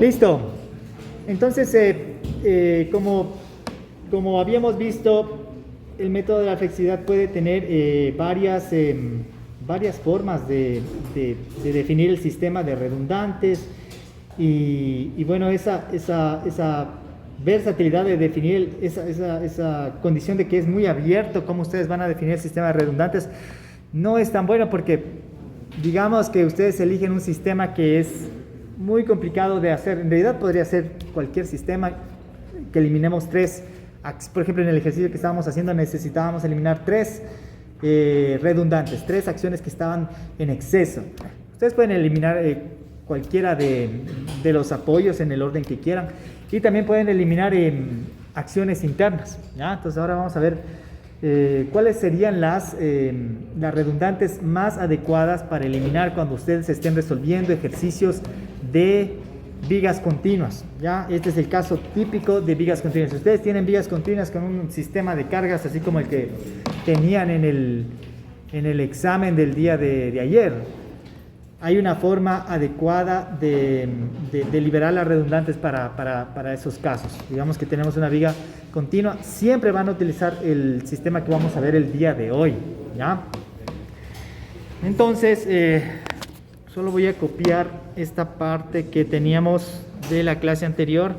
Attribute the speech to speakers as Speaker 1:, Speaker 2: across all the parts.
Speaker 1: Listo. Entonces, como habíamos visto, el método de la flexibilidad puede tener varias formas de definir el sistema de redundantes y bueno, esa versatilidad de definir esa condición de que es muy abierto cómo ustedes van a definir el sistema de redundantes no es tan bueno porque digamos que ustedes eligen un sistema que es muy complicado de hacer. En realidad podría ser cualquier sistema que eliminemos tres. Por ejemplo, en el ejercicio que estábamos haciendo necesitábamos eliminar tres redundantes, tres acciones que estaban en exceso. Ustedes pueden eliminar cualquiera de los apoyos en el orden que quieran y también pueden eliminar acciones internas, ¿ya? Entonces ahora vamos a ver cuáles serían las redundantes más adecuadas para eliminar cuando ustedes estén resolviendo ejercicios de vigas continuas, ¿ya? Este es el caso típico de vigas continuas. Si ustedes tienen vigas continuas con un sistema de cargas así como el que tenían en el examen del día de ayer, hay una forma adecuada de liberar las redundantes para esos casos. Digamos que tenemos una viga continua, siempre van a utilizar el sistema que vamos a ver el día de hoy, ¿ya? Entonces, solo voy a copiar esta parte que teníamos de la clase anterior.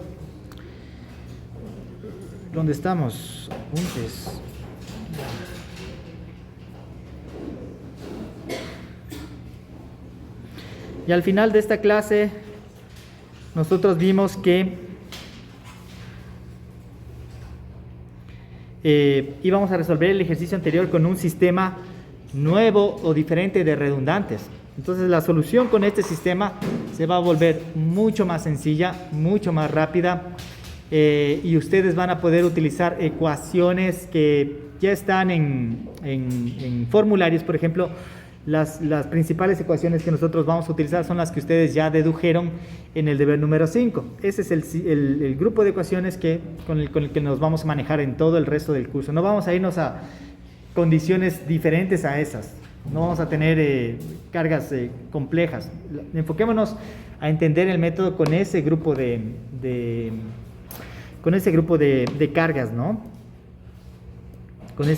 Speaker 1: ¿Dónde estamos? Apuntes. Y al final de esta clase, nosotros vimos que íbamos a resolver el ejercicio anterior con un sistema nuevo o diferente de redundantes. Entonces la solución con este sistema se va a volver mucho más sencilla, mucho más rápida y ustedes van a poder utilizar ecuaciones que ya están en formularios. Por ejemplo, las principales ecuaciones que nosotros vamos a utilizar son las que ustedes ya dedujeron en el deber número 5. Ese es el grupo de ecuaciones con el que nos vamos a manejar en todo el resto del curso. No vamos a irnos a condiciones diferentes a esas. No vamos a tener cargas complejas. Enfoquémonos a entender el método con ese grupo de cargas, ¿no? Con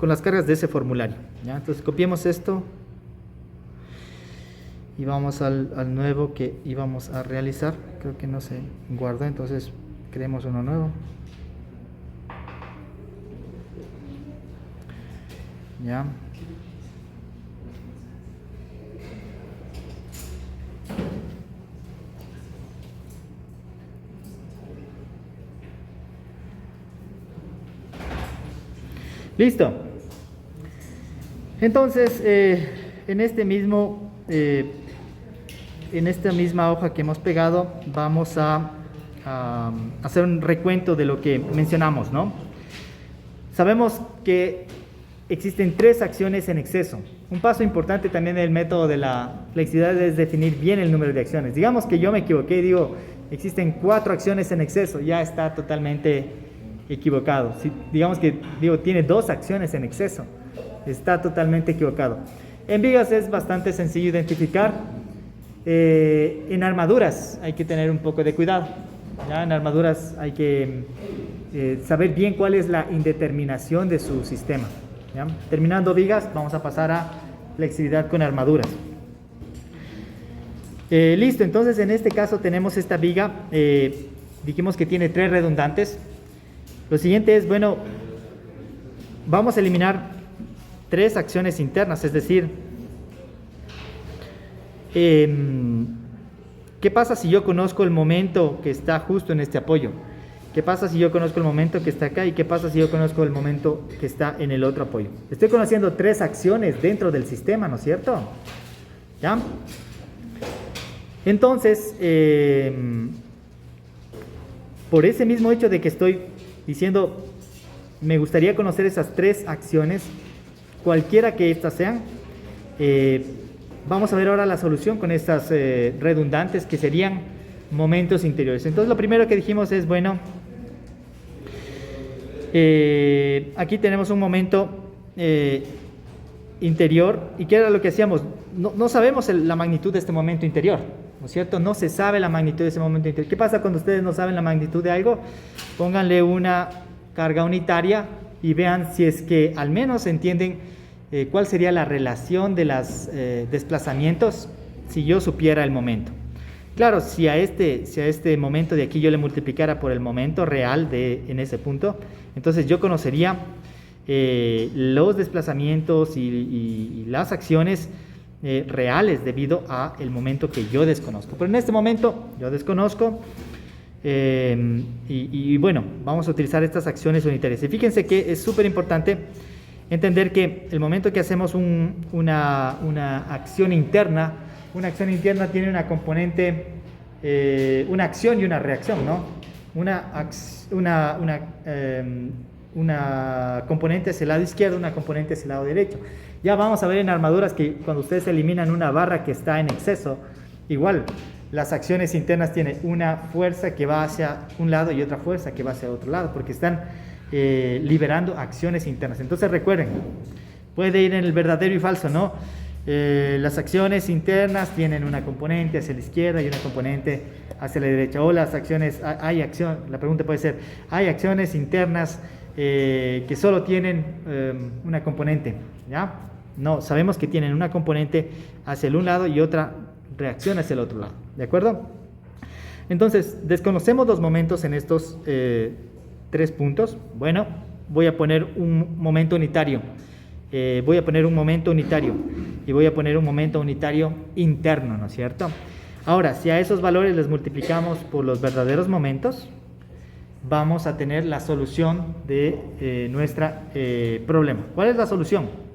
Speaker 1: las cargas de ese formulario, ¿ya? Entonces copiemos esto y vamos al nuevo que íbamos a realizar. Creo que no se guardó, entonces creemos uno nuevo. Ya. Listo. Entonces, en esta misma hoja que hemos pegado, vamos a hacer un recuento de lo que mencionamos, ¿no? Sabemos que existen tres acciones en exceso. Un paso importante también del método de la flexibilidad es definir bien el número de acciones. Digamos que yo me equivoqué y digo, existen 4 acciones en exceso, ya está totalmente equivocado. Si digamos que tiene 2 acciones en exceso, está totalmente equivocado. En vigas es bastante sencillo identificar. En armaduras hay que tener un poco de cuidado, ¿ya? En armaduras hay que saber bien cuál es la indeterminación de su sistema, ¿ya? Terminando vigas, vamos a pasar a flexibilidad con armaduras. Listo, entonces en este caso tenemos esta viga, dijimos que tiene 3 redundantes. Lo siguiente es, bueno, vamos a eliminar 3 acciones internas, es decir, ¿qué pasa si yo conozco el momento que está justo en este apoyo? ¿Qué pasa si yo conozco el momento que está acá? ¿Y qué pasa si yo conozco el momento que está en el otro apoyo? Estoy conociendo 3 acciones dentro del sistema, ¿no es cierto? ¿Ya? Entonces, por ese mismo hecho de que estoy diciendo, me gustaría conocer esas 3 acciones, cualquiera que estas sean, vamos a ver ahora la solución con estas redundantes que serían momentos interiores. Entonces lo primero que dijimos es, bueno, aquí tenemos un momento interior. ¿Y qué era lo que hacíamos? No sabemos la magnitud de este momento interior, ¿no es cierto? No se sabe la magnitud de ese momento interior. ¿Qué pasa cuando ustedes no saben la magnitud de algo? Pónganle una carga unitaria y vean si es que al menos entienden cuál sería la relación de los desplazamientos si yo supiera el momento. Claro, si a este momento de aquí yo le multiplicara por el momento real en ese punto, entonces yo conocería los desplazamientos y las acciones reales debido a el momento que yo desconozco. Pero en este momento yo desconozco y bueno, vamos a utilizar estas acciones unitarias. Y fíjense que es súper importante entender que el momento que hacemos una acción interna, una acción interna tiene una componente, una acción y una reacción, ¿no? Una componente hacia el lado izquierdo, una componente hacia el lado derecho. Ya vamos a ver en armaduras que cuando ustedes eliminan una barra que está en exceso, igual las acciones internas tienen una fuerza que va hacia un lado y otra fuerza que va hacia otro lado, porque están liberando acciones internas. Entonces recuerden, puede ir en el verdadero y falso, ¿no? Las acciones internas tienen una componente hacia la izquierda y una componente hacia la derecha. O las acciones, la pregunta puede ser, ¿hay acciones internas que solo tienen una componente? ¿Ya? No, sabemos que tienen una componente hacia el un lado y otra reacción hacia el otro lado. ¿De acuerdo? Entonces, desconocemos los momentos en estos 3 puntos. Bueno, voy a poner un momento unitario. Voy a poner un momento unitario y voy a poner un momento unitario interno, ¿no es cierto? Ahora, si a esos valores les multiplicamos por los verdaderos momentos, vamos a tener la solución de nuestro problema. ¿Cuál es la solución?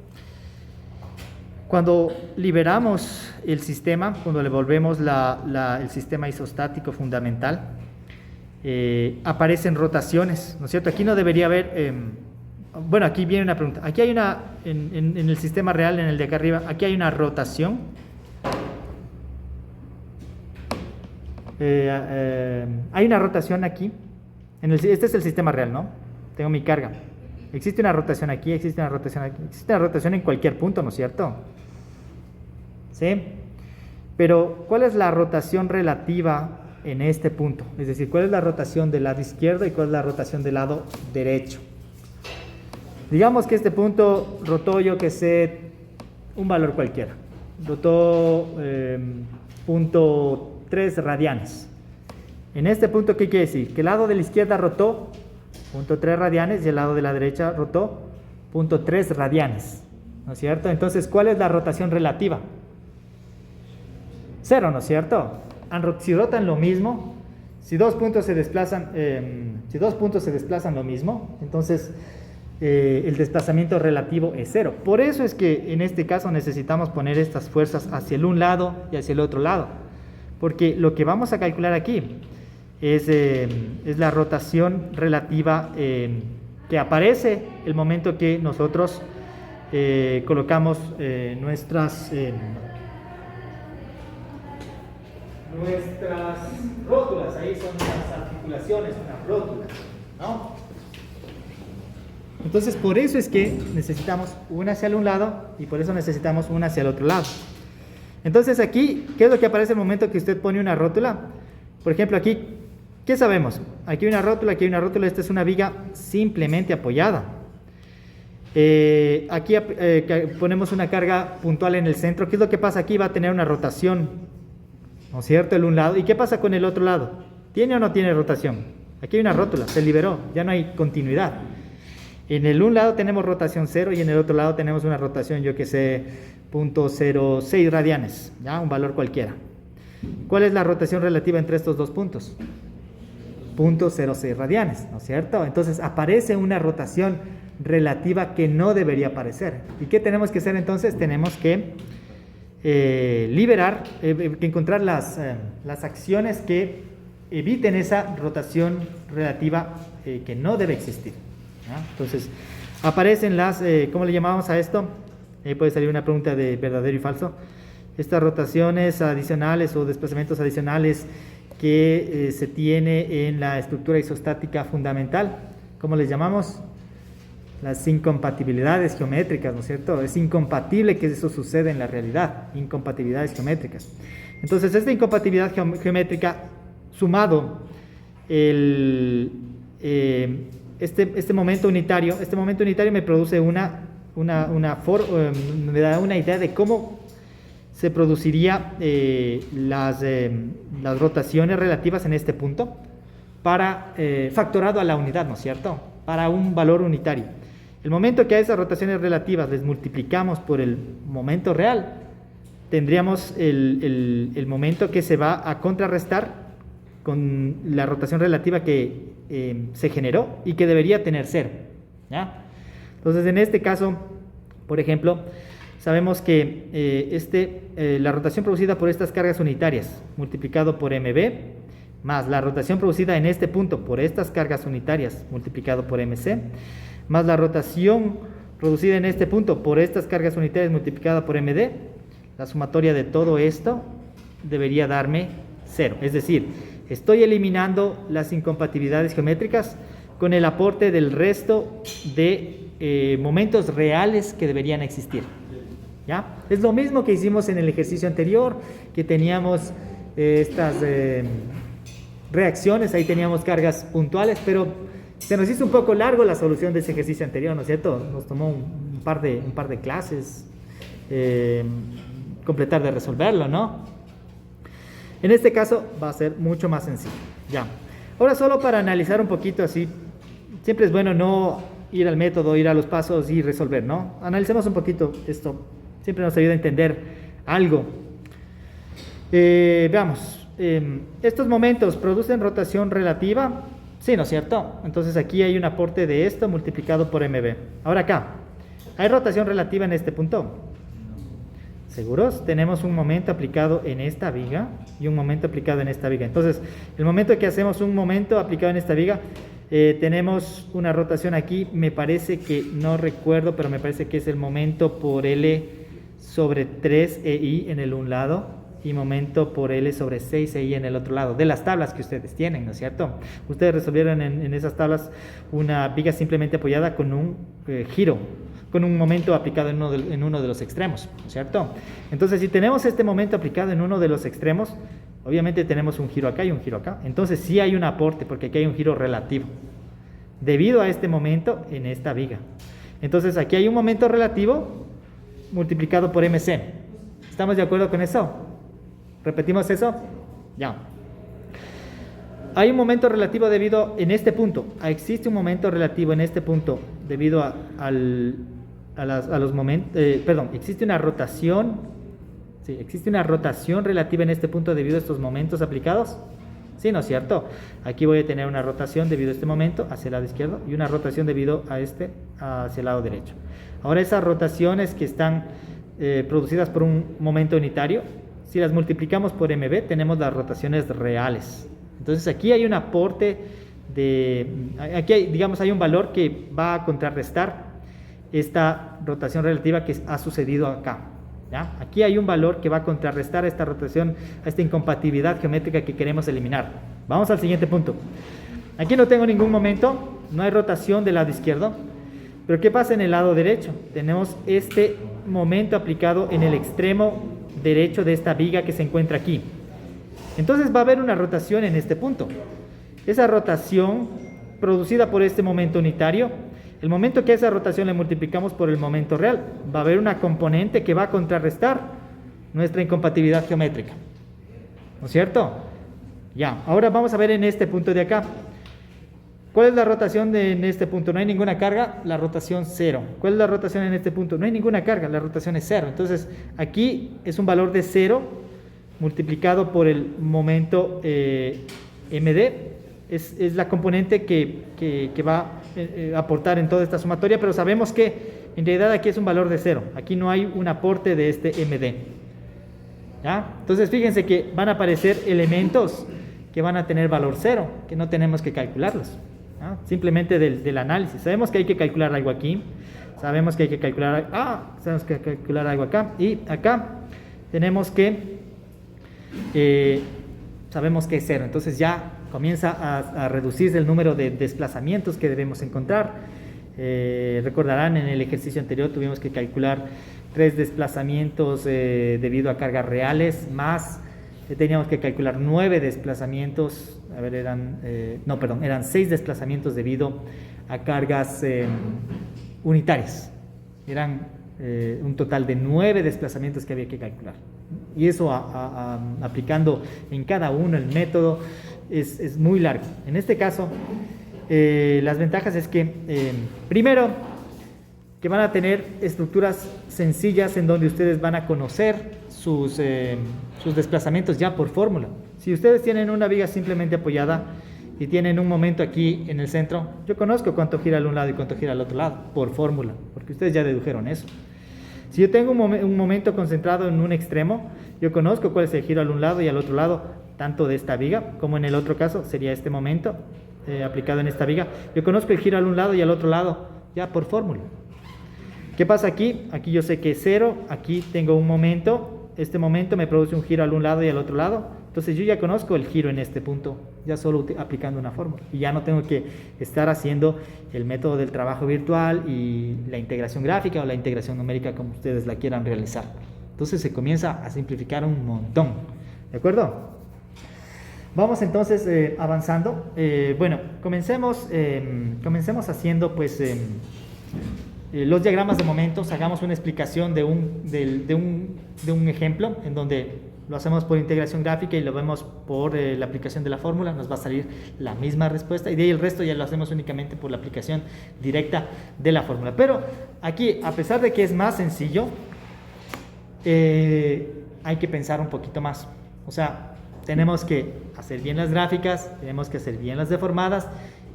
Speaker 1: Cuando liberamos el sistema, cuando le volvemos el sistema isostático fundamental, aparecen rotaciones, ¿no es cierto? Aquí no debería haber... bueno, aquí viene una pregunta. Aquí hay en el sistema real, en el de acá arriba, aquí hay una rotación. Hay una rotación aquí. Este es el sistema real, ¿no? Tengo mi carga. Existe una rotación aquí, existe una rotación aquí. Existe una rotación en cualquier punto, ¿no es cierto? ¿Sí? Pero, ¿cuál es la rotación relativa en este punto? Es decir, ¿cuál es la rotación del lado izquierdo y cuál es la rotación del lado derecho? Digamos que este punto rotó, yo que sé, un valor cualquiera. Rotó 0.3 radianes. En este punto, ¿qué quiere decir? Que el lado de la izquierda rotó 0.3 radianes y el lado de la derecha rotó 0.3 radianes. ¿No es cierto? Entonces, ¿cuál es la rotación relativa? 0, ¿no es cierto? Si rotan lo mismo, si dos puntos se desplazan lo mismo, entonces el desplazamiento relativo es 0. Por eso es que en este caso necesitamos poner estas fuerzas hacia el un lado y hacia el otro lado, porque lo que vamos a calcular aquí es la rotación relativa que aparece el momento que nosotros colocamos nuestras rótulas. Ahí son unas articulaciones, unas rótulas, ¿no? Entonces, por eso es que necesitamos una hacia el un lado y por eso necesitamos una hacia el otro lado. Entonces, aquí, ¿qué es lo que aparece en el momento que usted pone una rótula? Por ejemplo, aquí, ¿qué sabemos? Aquí hay una rótula, aquí hay una rótula. Esta es una viga simplemente apoyada. Aquí ponemos una carga puntual en el centro. ¿Qué es lo que pasa? Aquí va a tener una rotación, ¿no es cierto? El un lado. ¿Y qué pasa con el otro lado? ¿Tiene o no tiene rotación? Aquí hay una rótula, se liberó, ya no hay continuidad. En el un lado tenemos rotación 0 y en el otro lado tenemos una rotación, yo que sé, 0.06 radianes, ¿ya? Un valor cualquiera. ¿Cuál es la rotación relativa entre estos dos puntos? 0.06 radianes, ¿no es cierto? Entonces aparece una rotación relativa que no debería aparecer. ¿Y qué tenemos que hacer entonces? Tenemos que que encontrar las acciones que eviten esa rotación relativa que no debe existir, ¿no? Entonces aparecen ¿cómo le llamamos a esto? Puede salir una pregunta de verdadero y falso. Estas rotaciones adicionales o desplazamientos adicionales que se tiene en la estructura isostática fundamental, ¿cómo les llamamos? las incompatibilidades geométricas, ¿no es cierto? Es incompatible que eso suceda en la realidad, incompatibilidades geométricas. Entonces, esta incompatibilidad geométrica sumado este momento unitario me produce me da una idea de cómo se produciría las rotaciones relativas en este punto para factorado a la unidad, ¿no es cierto? Para un valor unitario. El momento que a esas rotaciones relativas les multiplicamos por el momento real, tendríamos el momento que se va a contrarrestar con la rotación relativa que se generó y que debería tener 0, ¿ya? Entonces, en este caso, por ejemplo, sabemos que la rotación producida por estas cargas unitarias multiplicado por mb más la rotación producida en este punto por estas cargas unitarias multiplicado por mc más la rotación producida en este punto por estas cargas unitarias multiplicada por md, la sumatoria de todo esto debería darme 0. Es decir, estoy eliminando las incompatibilidades geométricas con el aporte del resto de momentos reales que deberían existir, ¿ya? Es lo mismo que hicimos en el ejercicio anterior, que teníamos estas reacciones, ahí teníamos cargas puntuales, pero se nos hizo un poco largo la solución de ese ejercicio anterior, ¿no es cierto? Nos tomó un par de clases completar de resolverlo, ¿no? En este caso va a ser mucho más sencillo, ya. Ahora, solo para analizar un poquito así, siempre es bueno no ir al método, ir a los pasos y resolver, ¿no? Analicemos un poquito esto, siempre nos ayuda a entender algo. Veamos, estos momentos producen rotación relativa, sí, ¿no es cierto? Entonces aquí hay un aporte de esto multiplicado por mb. Ahora acá, ¿hay rotación relativa en este punto? ¿Seguros? Tenemos un momento aplicado en esta viga y un momento aplicado en esta viga. Entonces, el momento que hacemos un momento aplicado en esta viga, tenemos una rotación aquí, me parece que, no recuerdo, pero me parece que es el momento por L sobre 3EI en el un lado y momento por L sobre 6EI en el otro lado, de las tablas que ustedes tienen, ¿no es cierto? Ustedes resolvieron en esas tablas una viga simplemente apoyada con un giro, con un momento aplicado en uno de los extremos, ¿no es cierto? Entonces, si tenemos este momento aplicado en uno de los extremos, obviamente tenemos un giro acá y un giro acá. Entonces sí hay un aporte, porque aquí hay un giro relativo, debido a este momento en esta viga. Entonces aquí hay un momento relativo multiplicado por MC. ¿Estamos de acuerdo con eso? ¿Repetimos eso? Ya. Hay un momento relativo debido en este punto. Existe un momento relativo en este punto debido a los momentos, existe una rotación, sí, existe una rotación relativa en este punto debido a estos momentos aplicados, sí, ¿no es cierto? Aquí voy a tener una rotación debido a este momento hacia el lado izquierdo y una rotación debido a este hacia el lado derecho. Ahora, esas rotaciones que están producidas por un momento unitario, si las multiplicamos por mb, tenemos las rotaciones reales. Entonces aquí hay un aporte aquí hay un valor que va a contrarrestar esta rotación relativa que ha sucedido acá, ¿ya? Aquí hay un valor que va a contrarrestar esta rotación, a esta incompatibilidad geométrica que queremos eliminar. Vamos al siguiente punto. Aquí no tengo ningún momento, no hay rotación del lado izquierdo, pero ¿qué pasa en el lado derecho? Tenemos este momento aplicado en el extremo derecho de esta viga que se encuentra aquí. Entonces va a haber una rotación en este punto. Esa rotación producida por este momento unitario, el momento que a esa rotación le multiplicamos por el momento real, va a haber una componente que va a contrarrestar nuestra incompatibilidad geométrica, ¿no es cierto? Ya, ahora vamos a ver en este punto de acá. ¿Cuál es la rotación en este punto? No hay ninguna carga, la rotación 0. ¿Cuál es la rotación en este punto? No hay ninguna carga, la rotación es 0. Entonces aquí es un valor de 0 multiplicado por el momento MD. Es la componente que va a aportar en toda esta sumatoria, pero sabemos que en realidad aquí es un valor de 0. Aquí no hay un aporte de este MD, ¿ya? Entonces fíjense que van a aparecer elementos que van a tener valor 0, que no tenemos que calcularlos, ¿ya? Simplemente del análisis. Sabemos que hay que calcular algo aquí, sabemos que hay que calcular, algo acá, y acá tenemos que, sabemos que es 0. Entonces ya comienza a reducirse el número de desplazamientos que debemos encontrar. Recordarán, en el ejercicio anterior tuvimos que calcular 3 desplazamientos debido a cargas reales, más teníamos que calcular 9 desplazamientos, eran 6 desplazamientos debido a cargas unitarias. Eran un total de 9 desplazamientos que había que calcular. Y eso aplicando en cada uno el método es muy largo. En este caso, las ventajas es que, primero, que van a tener estructuras sencillas en donde ustedes van a conocer sus desplazamientos ya por fórmula. Si ustedes tienen una viga simplemente apoyada y tienen un momento aquí en el centro, yo conozco cuánto gira al un lado y cuánto gira al otro lado por fórmula, porque ustedes ya dedujeron eso. Si yo tengo un momento concentrado en un extremo, yo conozco cuál es el giro al un lado y al otro lado, tanto de esta viga como en el otro caso sería este momento aplicado en esta viga. Yo conozco el giro al un lado y al otro lado ya por fórmula. ¿Qué pasa aquí? Aquí yo sé que es 0, aquí tengo un momento, este momento me produce un giro al un lado y al otro lado, entonces yo ya conozco el giro en este punto, ya solo aplicando una fórmula, y ya no tengo que estar haciendo el método del trabajo virtual y la integración gráfica o la integración numérica como ustedes la quieran realizar. Entonces se comienza a simplificar un montón, ¿de acuerdo? Vamos entonces avanzando. Bueno, comencemos haciendo pues los diagramas de momentos. Hagamos una explicación de un ejemplo en donde lo hacemos por integración gráfica y lo vemos por la aplicación de la fórmula. Nos va a salir la misma respuesta y de ahí el resto ya lo hacemos únicamente por la aplicación directa de la fórmula. Pero aquí, a pesar de que es más sencillo, hay que pensar un poquito más. O sea, tenemos que hacer bien las gráficas, tenemos que hacer bien las deformadas,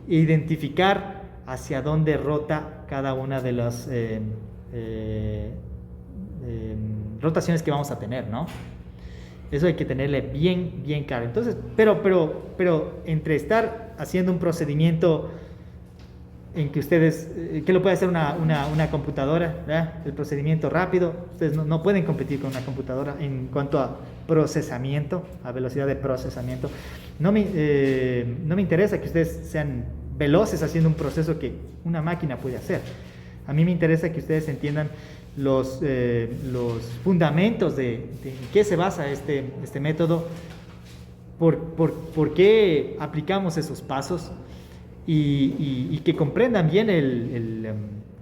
Speaker 1: identificar hacia dónde rota cada una de las rotaciones que vamos a tener, ¿no? Eso hay que tenerle bien claro. Entonces, pero entre estar haciendo un procedimiento en que ustedes, que lo puede hacer una computadora, ¿verdad? El procedimiento rápido, ustedes no pueden competir con una computadora en cuanto a procesamiento, a velocidad de procesamiento. No me interesa que ustedes sean veloces haciendo un proceso que una máquina puede hacer. A mí me interesa que ustedes entiendan los fundamentos de en qué se basa este método, por qué aplicamos esos pasos y que comprendan bien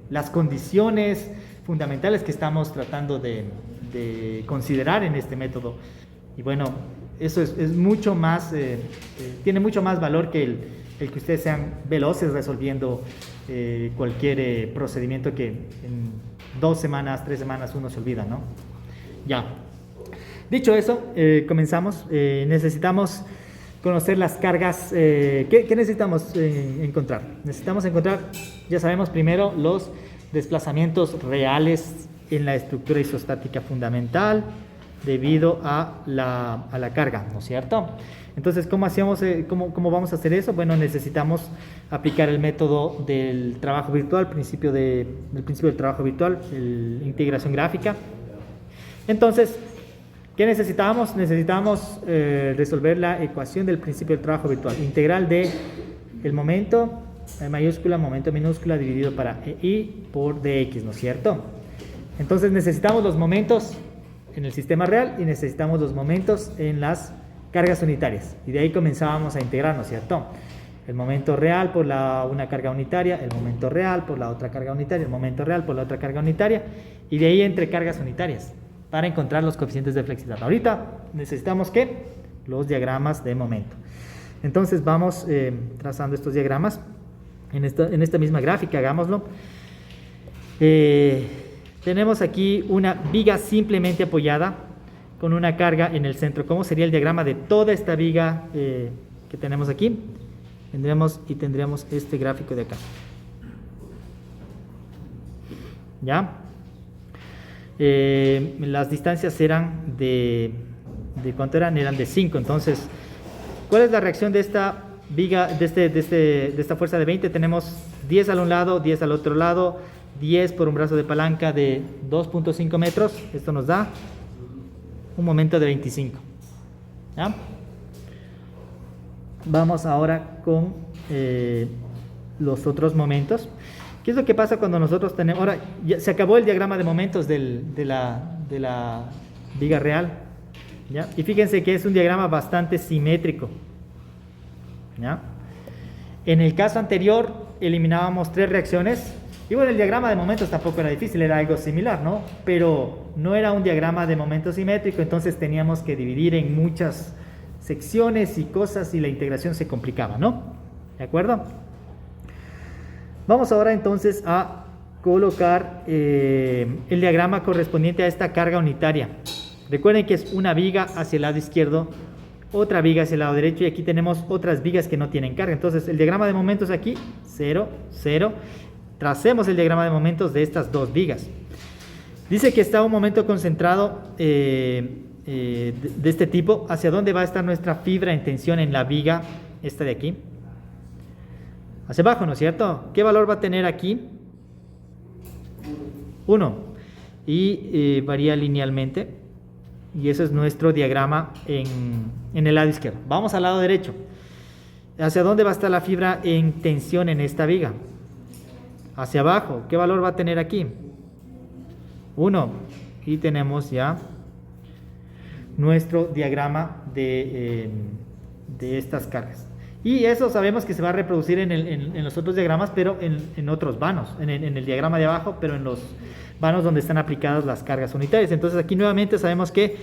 Speaker 1: las condiciones fundamentales que estamos tratando de considerar en este método. Y bueno, eso es mucho más, tiene mucho más valor que el que ustedes sean veloces resolviendo cualquier procedimiento que en 2 semanas, 3 semanas uno se olvida, ¿no? Ya. Dicho eso, comenzamos. Necesitamos conocer las cargas. ¿Qué necesitamos encontrar? Necesitamos encontrar, ya sabemos, primero los desplazamientos reales en la estructura isostática fundamental debido a la carga, ¿no es cierto? Entonces, ¿cómo vamos a hacer eso? Bueno, necesitamos aplicar el método del trabajo virtual, el principio del trabajo virtual, la integración gráfica. Entonces, ¿qué necesitamos? Necesitamos resolver la ecuación del principio del trabajo virtual, integral de el momento mayúscula, momento minúscula dividido para I por dx, ¿no es cierto? Entonces necesitamos los momentos en el sistema real y necesitamos los momentos en las cargas unitarias, y de ahí comenzábamos a integrar, ¿no es cierto? El momento real por una carga unitaria, el momento real por la otra carga unitaria, el momento real por la otra carga unitaria, y de ahí entre cargas unitarias para encontrar los coeficientes de flexibilidad. Ahorita necesitamos ¿qué? Los diagramas de momento. Entonces vamos trazando estos diagramas en esta misma gráfica. Hagámoslo. Tenemos aquí una viga simplemente apoyada con una carga en el centro. ¿Cómo sería el diagrama de toda esta viga que tenemos aquí? Tendríamos este gráfico de acá. ¿Ya? Las distancias eran de ¿cuánto eran? Eran de 5. Entonces, ¿cuál es la reacción de esta viga, de esta fuerza de 20? Tenemos 10 al un lado, 10 al otro lado, 10 por un brazo de palanca de 2.5 metros. Esto nos da un momento de 25. ¿Ya? Vamos ahora con los otros momentos. ¿Qué es lo que pasa cuando nosotros tenemos... Ahora, ya se acabó el diagrama de momentos de la viga real, ¿ya? Y fíjense que es un diagrama bastante simétrico, ¿ya? En el caso anterior eliminábamos 3 reacciones. Y bueno, el diagrama de momentos tampoco era difícil, era algo similar, ¿no? Pero no era un diagrama de momentos simétrico, entonces teníamos que dividir en muchas secciones y cosas y la integración se complicaba, ¿no? ¿De acuerdo? Vamos ahora entonces a colocar el diagrama correspondiente a esta carga unitaria. Recuerden que es una viga hacia el lado izquierdo, otra viga hacia el lado derecho y aquí tenemos otras vigas que no tienen carga. Entonces el diagrama de momentos aquí, 0, 0. Tracemos el diagrama de momentos de estas 2 vigas. Dice que está un momento concentrado de este tipo. ¿Hacia dónde va a estar nuestra fibra en tensión en la viga esta de aquí? Hacia abajo, ¿no es cierto? ¿Qué valor va a tener aquí? 1. Y varía linealmente. Y eso es nuestro diagrama en el lado izquierdo. Vamos al lado derecho. ¿Hacia dónde va a estar la fibra en tensión en esta viga? Hacia abajo. ¿Qué valor va a tener aquí? 1. Y tenemos ya nuestro diagrama de estas cargas. Y eso sabemos que se va a reproducir en los otros diagramas, pero en otros vanos, en el diagrama de abajo, pero en los vanos donde están aplicadas las cargas unitarias. Entonces aquí nuevamente sabemos que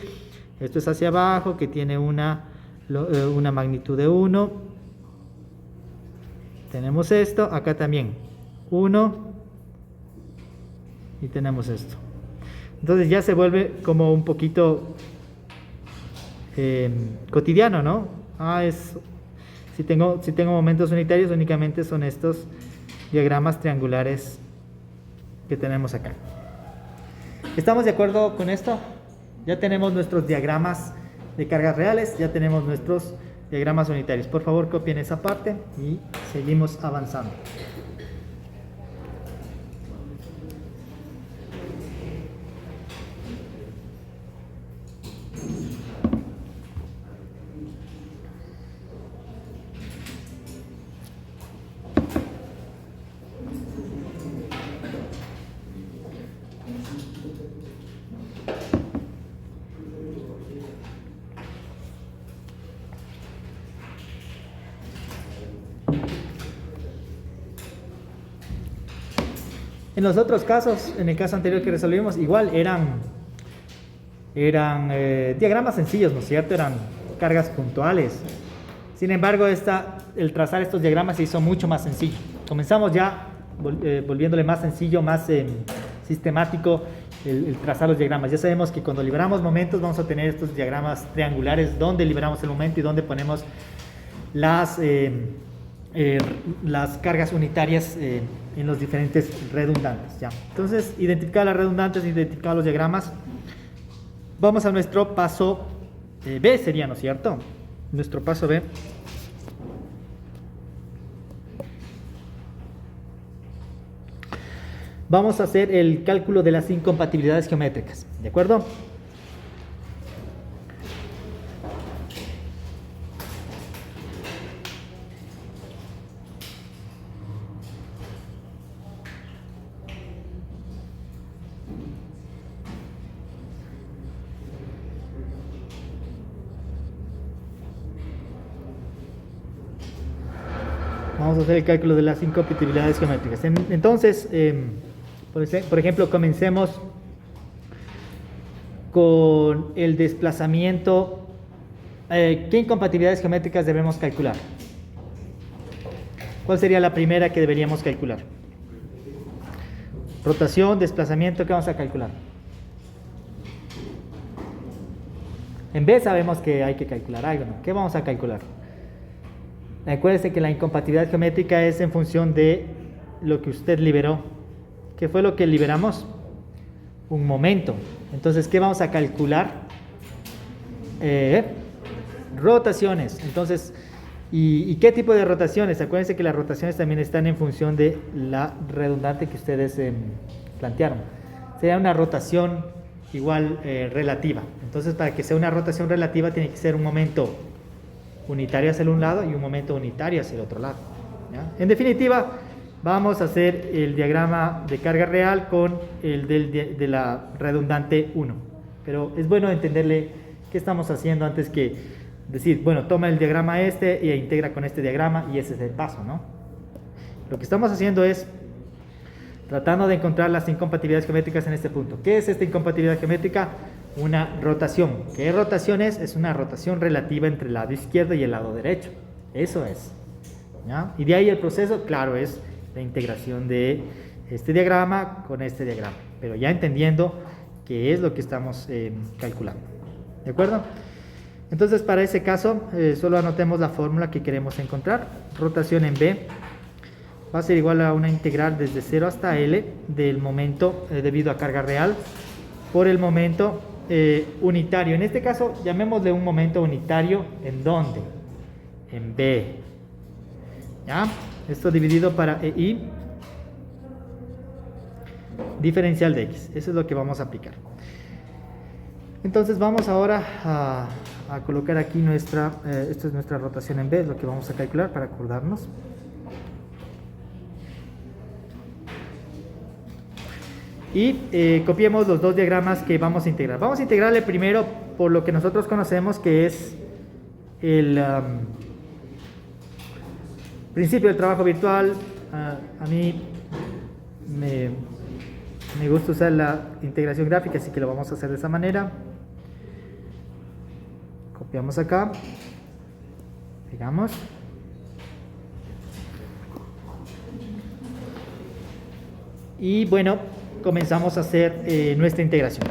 Speaker 1: esto es hacia abajo, que tiene una magnitud de 1. Tenemos esto, acá también 1. Y tenemos esto. Entonces ya se vuelve como un poquito cotidiano, ¿no? Si tengo momentos unitarios, únicamente son estos diagramas triangulares que tenemos acá. ¿Estamos de acuerdo con esto? Ya tenemos nuestros diagramas de cargas reales, ya tenemos nuestros diagramas unitarios. Por favor, copien esa parte y seguimos avanzando. En los otros casos, en el caso anterior que resolvimos, igual eran diagramas sencillos, ¿no es cierto? Eran cargas puntuales. Sin embargo, el trazar estos diagramas se hizo mucho más sencillo. Comenzamos ya volviéndole más sencillo, más sistemático el trazar los diagramas. Ya sabemos que cuando liberamos momentos vamos a tener estos diagramas triangulares donde liberamos el momento y donde ponemos las cargas unitarias en los diferentes redundantes, ¿ya? Entonces, identificar las redundantes, identificar los diagramas. Vamos a nuestro paso B, sería, ¿no es cierto? Nuestro paso B. Vamos a hacer el cálculo de las incompatibilidades geométricas, ¿de acuerdo? Vamos a hacer el cálculo de las incompatibilidades geométricas. Entonces, por ejemplo, comencemos con el desplazamiento. ¿Qué incompatibilidades geométricas debemos calcular? ¿Cuál sería la primera que deberíamos calcular? Rotación, desplazamiento, ¿qué vamos a calcular? En B sabemos que hay que calcular algo, ¿no? ¿Qué vamos a calcular? Acuérdese que la incompatibilidad geométrica es en función de lo que usted liberó. ¿Qué fue lo que liberamos? Un momento. Entonces, ¿qué vamos a calcular? Rotaciones. Entonces, ¿y qué tipo de rotaciones? Acuérdense que las rotaciones también están en función de la redundante que ustedes plantearon. Sería una rotación igual relativa. Entonces, para que sea una rotación relativa tiene que ser un momento unitario hacia un lado y un momento unitario hacia el otro lado, ¿ya? En definitiva, vamos a hacer el diagrama de carga real con el de la redundante 1. Pero es bueno entenderle qué estamos haciendo antes que decir, bueno, toma el diagrama e integra con este diagrama y ese es el paso, ¿no? Lo que estamos haciendo es tratando de encontrar las incompatibilidades geométricas en este punto. ¿Qué es esta incompatibilidad geométrica? Una rotación. ¿Qué rotación es? Es una rotación relativa entre el lado izquierdo y el lado derecho. Eso es, ¿ya? Y de ahí el proceso, claro, es la integración de este diagrama con este diagrama, pero ya entendiendo qué es lo que estamos calculando. ¿De acuerdo? Entonces, para ese caso, solo anotemos la fórmula que queremos encontrar. Rotación en B va a ser igual a una integral desde 0 hasta L del momento debido a carga real por el momento unitario. En este caso, llamémosle un momento unitario. ¿En dónde? En B. ¿Ya? Esto dividido para EI diferencial de X. Eso es lo que vamos a aplicar. Entonces vamos ahora a colocar aquí nuestra, esto es nuestra rotación en B, es lo que vamos a calcular para acordarnos. Y copiemos los dos diagramas que vamos a integrar. Vamos a integrarle primero por lo que nosotros conocemos que es el principio del trabajo virtual. A mí me gusta usar la integración gráfica, así que lo vamos a hacer de esa manera. Copiamos acá, pegamos. Y bueno, comenzamos a hacer nuestra integración.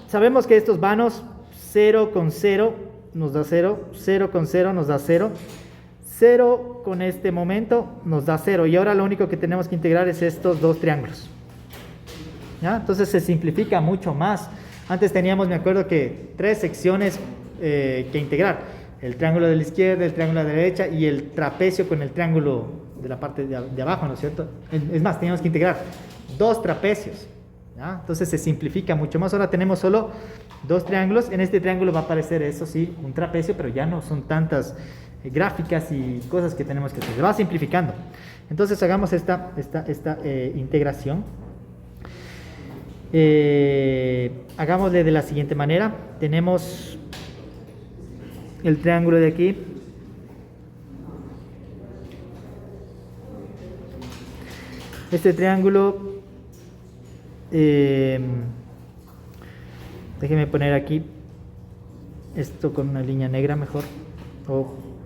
Speaker 1: Sabemos que estos vanos, 0 con 0 nos da 0, 0 con 0 nos da 0, 0 con este momento nos da 0, y ahora lo único que tenemos que integrar es estos dos triángulos. ¿Ya? Entonces se simplifica mucho más. Antes teníamos, me acuerdo que 3 secciones que integrar: el triángulo de la izquierda, el triángulo de la derecha y el trapecio con el triángulo de la parte de abajo, ¿no es cierto? Es más, teníamos que integrar 2 trapecios, ¿ya? Entonces se simplifica mucho más. Ahora tenemos solo 2 triángulos. En este triángulo va a aparecer, eso sí, un trapecio, pero ya no son tantas gráficas y cosas que tenemos que hacer. Se va simplificando. Entonces hagamos esta integración. Hagámosle de la siguiente manera. Tenemos el triángulo de aquí. Este triángulo, déjeme poner aquí esto con una línea negra mejor.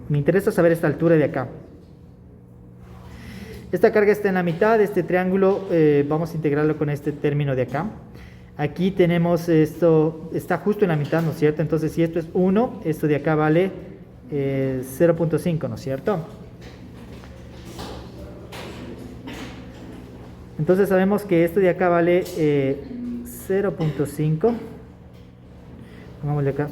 Speaker 1: Me interesa saber esta altura de acá. Esta carga está en la mitad de este triángulo. Vamos a integrarlo con este término de acá. Aquí tenemos esto, está justo en la mitad, ¿no es cierto? Entonces, si esto es 1, esto de acá vale 0.5, ¿no es cierto? Entonces sabemos que esto de acá vale 0.5. Pongámosle acá.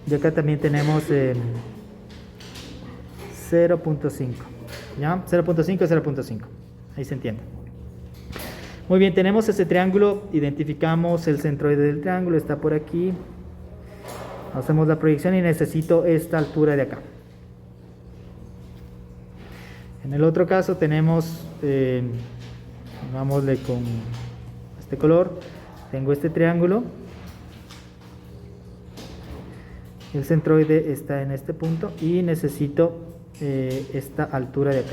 Speaker 1: Y acá también tenemos 0.5. ¿Ya? 0.5, 0.5. Ahí se entiende. Muy bien, tenemos ese triángulo. Identificamos el centroide del triángulo. Está por aquí. Hacemos la proyección y necesito esta altura de acá. En el otro caso tenemos, pongámosle con este color, tengo este triángulo, el centroide está en este punto y necesito esta altura de acá.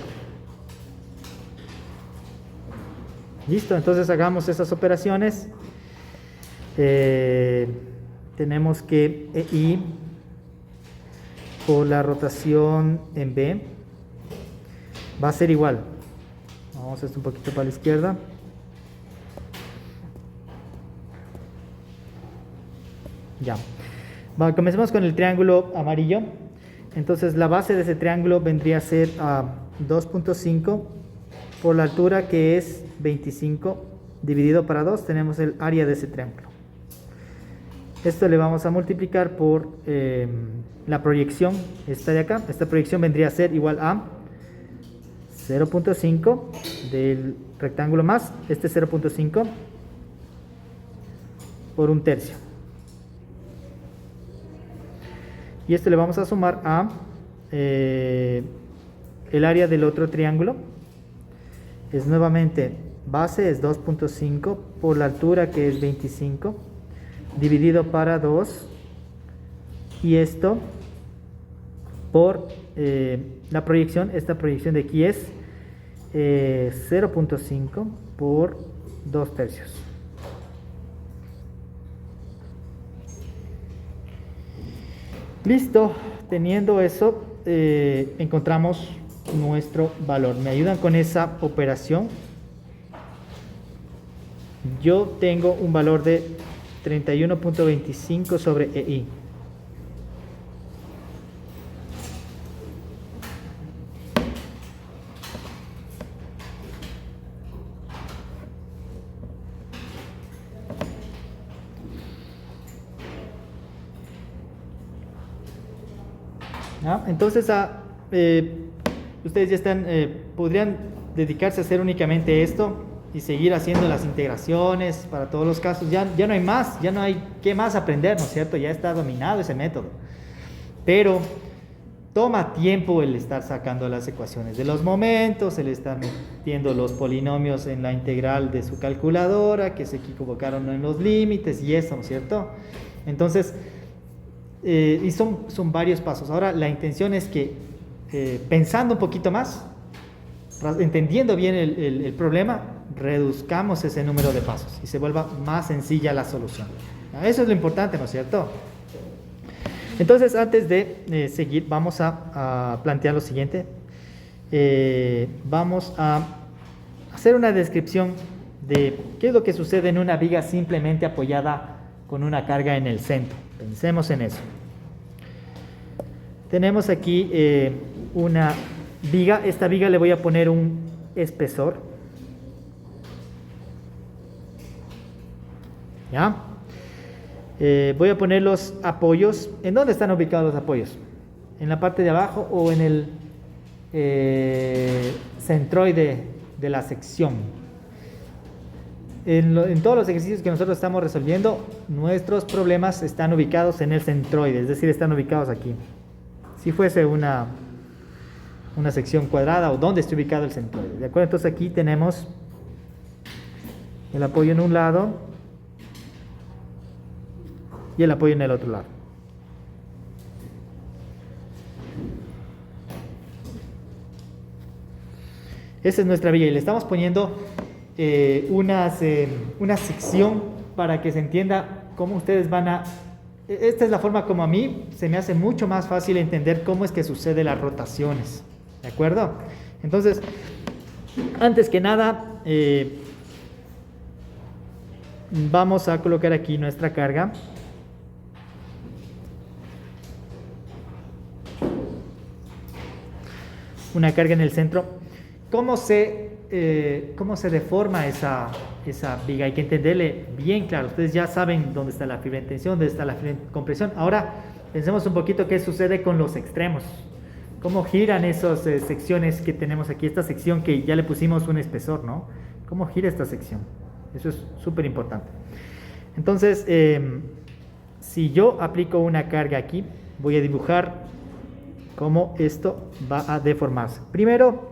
Speaker 1: Listo, entonces hagamos esas operaciones. Tenemos que EI por la rotación en B va a ser igual. Vamos a esto un poquito para la izquierda. Ya. Comencemos con el triángulo amarillo. Entonces la base de ese triángulo vendría a ser 2.5 por la altura, que es 25, dividido para 2. Tenemos el área de ese triángulo. Esto le vamos a multiplicar por la proyección, esta de acá. Esta proyección vendría a ser igual a 0.5 del rectángulo más este 0.5 por 1/3. Y esto le vamos a sumar a el área del otro triángulo. Es nuevamente base, es 2.5 por la altura, que es 25, dividido para 2. Y esto por la proyección, esta proyección de aquí es 0.5 por 2/3. Listo, teniendo eso, encontramos nuestro valor. ¿Me ayudan con esa operación? Yo tengo un valor de 31.25 sobre EI. ¿Ah? Entonces, ustedes ya están, podrían dedicarse a hacer únicamente esto y seguir haciendo las integraciones para todos los casos. Ya no hay más, ya no hay qué más aprender, ¿no es cierto? Ya está dominado ese método. Pero toma tiempo el estar sacando las ecuaciones de los momentos, el estar metiendo los polinomios en la integral de su calculadora, que se equivocaron en los límites y eso, ¿no es cierto? Entonces, y son varios pasos. Ahora la intención es que pensando un poquito más, entendiendo bien el problema, reduzcamos ese número de pasos y se vuelva más sencilla la solución. Eso es lo importante, ¿no es cierto? Entonces, antes de seguir, vamos a plantear lo siguiente. Vamos a hacer una descripción de qué es lo que sucede en una viga simplemente apoyada con una carga en el centro. Pensemos en eso. Tenemos aquí una viga. Esta viga le voy a poner un espesor. ¿Ya? Voy a poner los apoyos. ¿En dónde están ubicados los apoyos? ¿En la parte de abajo o en el centroide de la sección? En todos los ejercicios que nosotros estamos resolviendo, nuestros problemas están ubicados en el centroide, es decir, están ubicados aquí. Si fuese una sección cuadrada, o dónde está ubicado el centroide, ¿de acuerdo? Entonces aquí tenemos el apoyo en un lado y el apoyo en el otro lado. Esa es nuestra viga y le estamos poniendo una sección para que se entienda cómo ustedes van a... Esta es la forma como a mí se me hace mucho más fácil entender cómo es que suceden las rotaciones, ¿de acuerdo? Entonces, antes que nada, vamos a colocar aquí nuestra carga. Una carga en el centro. ¿Cómo se deforma esa viga? Hay que entenderle bien claro. Ustedes ya saben dónde está la fibra en tensión, dónde está la fibra en compresión. Ahora pensemos un poquito qué sucede con los extremos. ¿Cómo giran esas secciones que tenemos aquí? Esta sección que ya le pusimos un espesor, ¿no? ¿Cómo gira esta sección? Eso es súper importante. Entonces, si yo aplico una carga aquí, voy a dibujar cómo esto va a deformarse. Primero,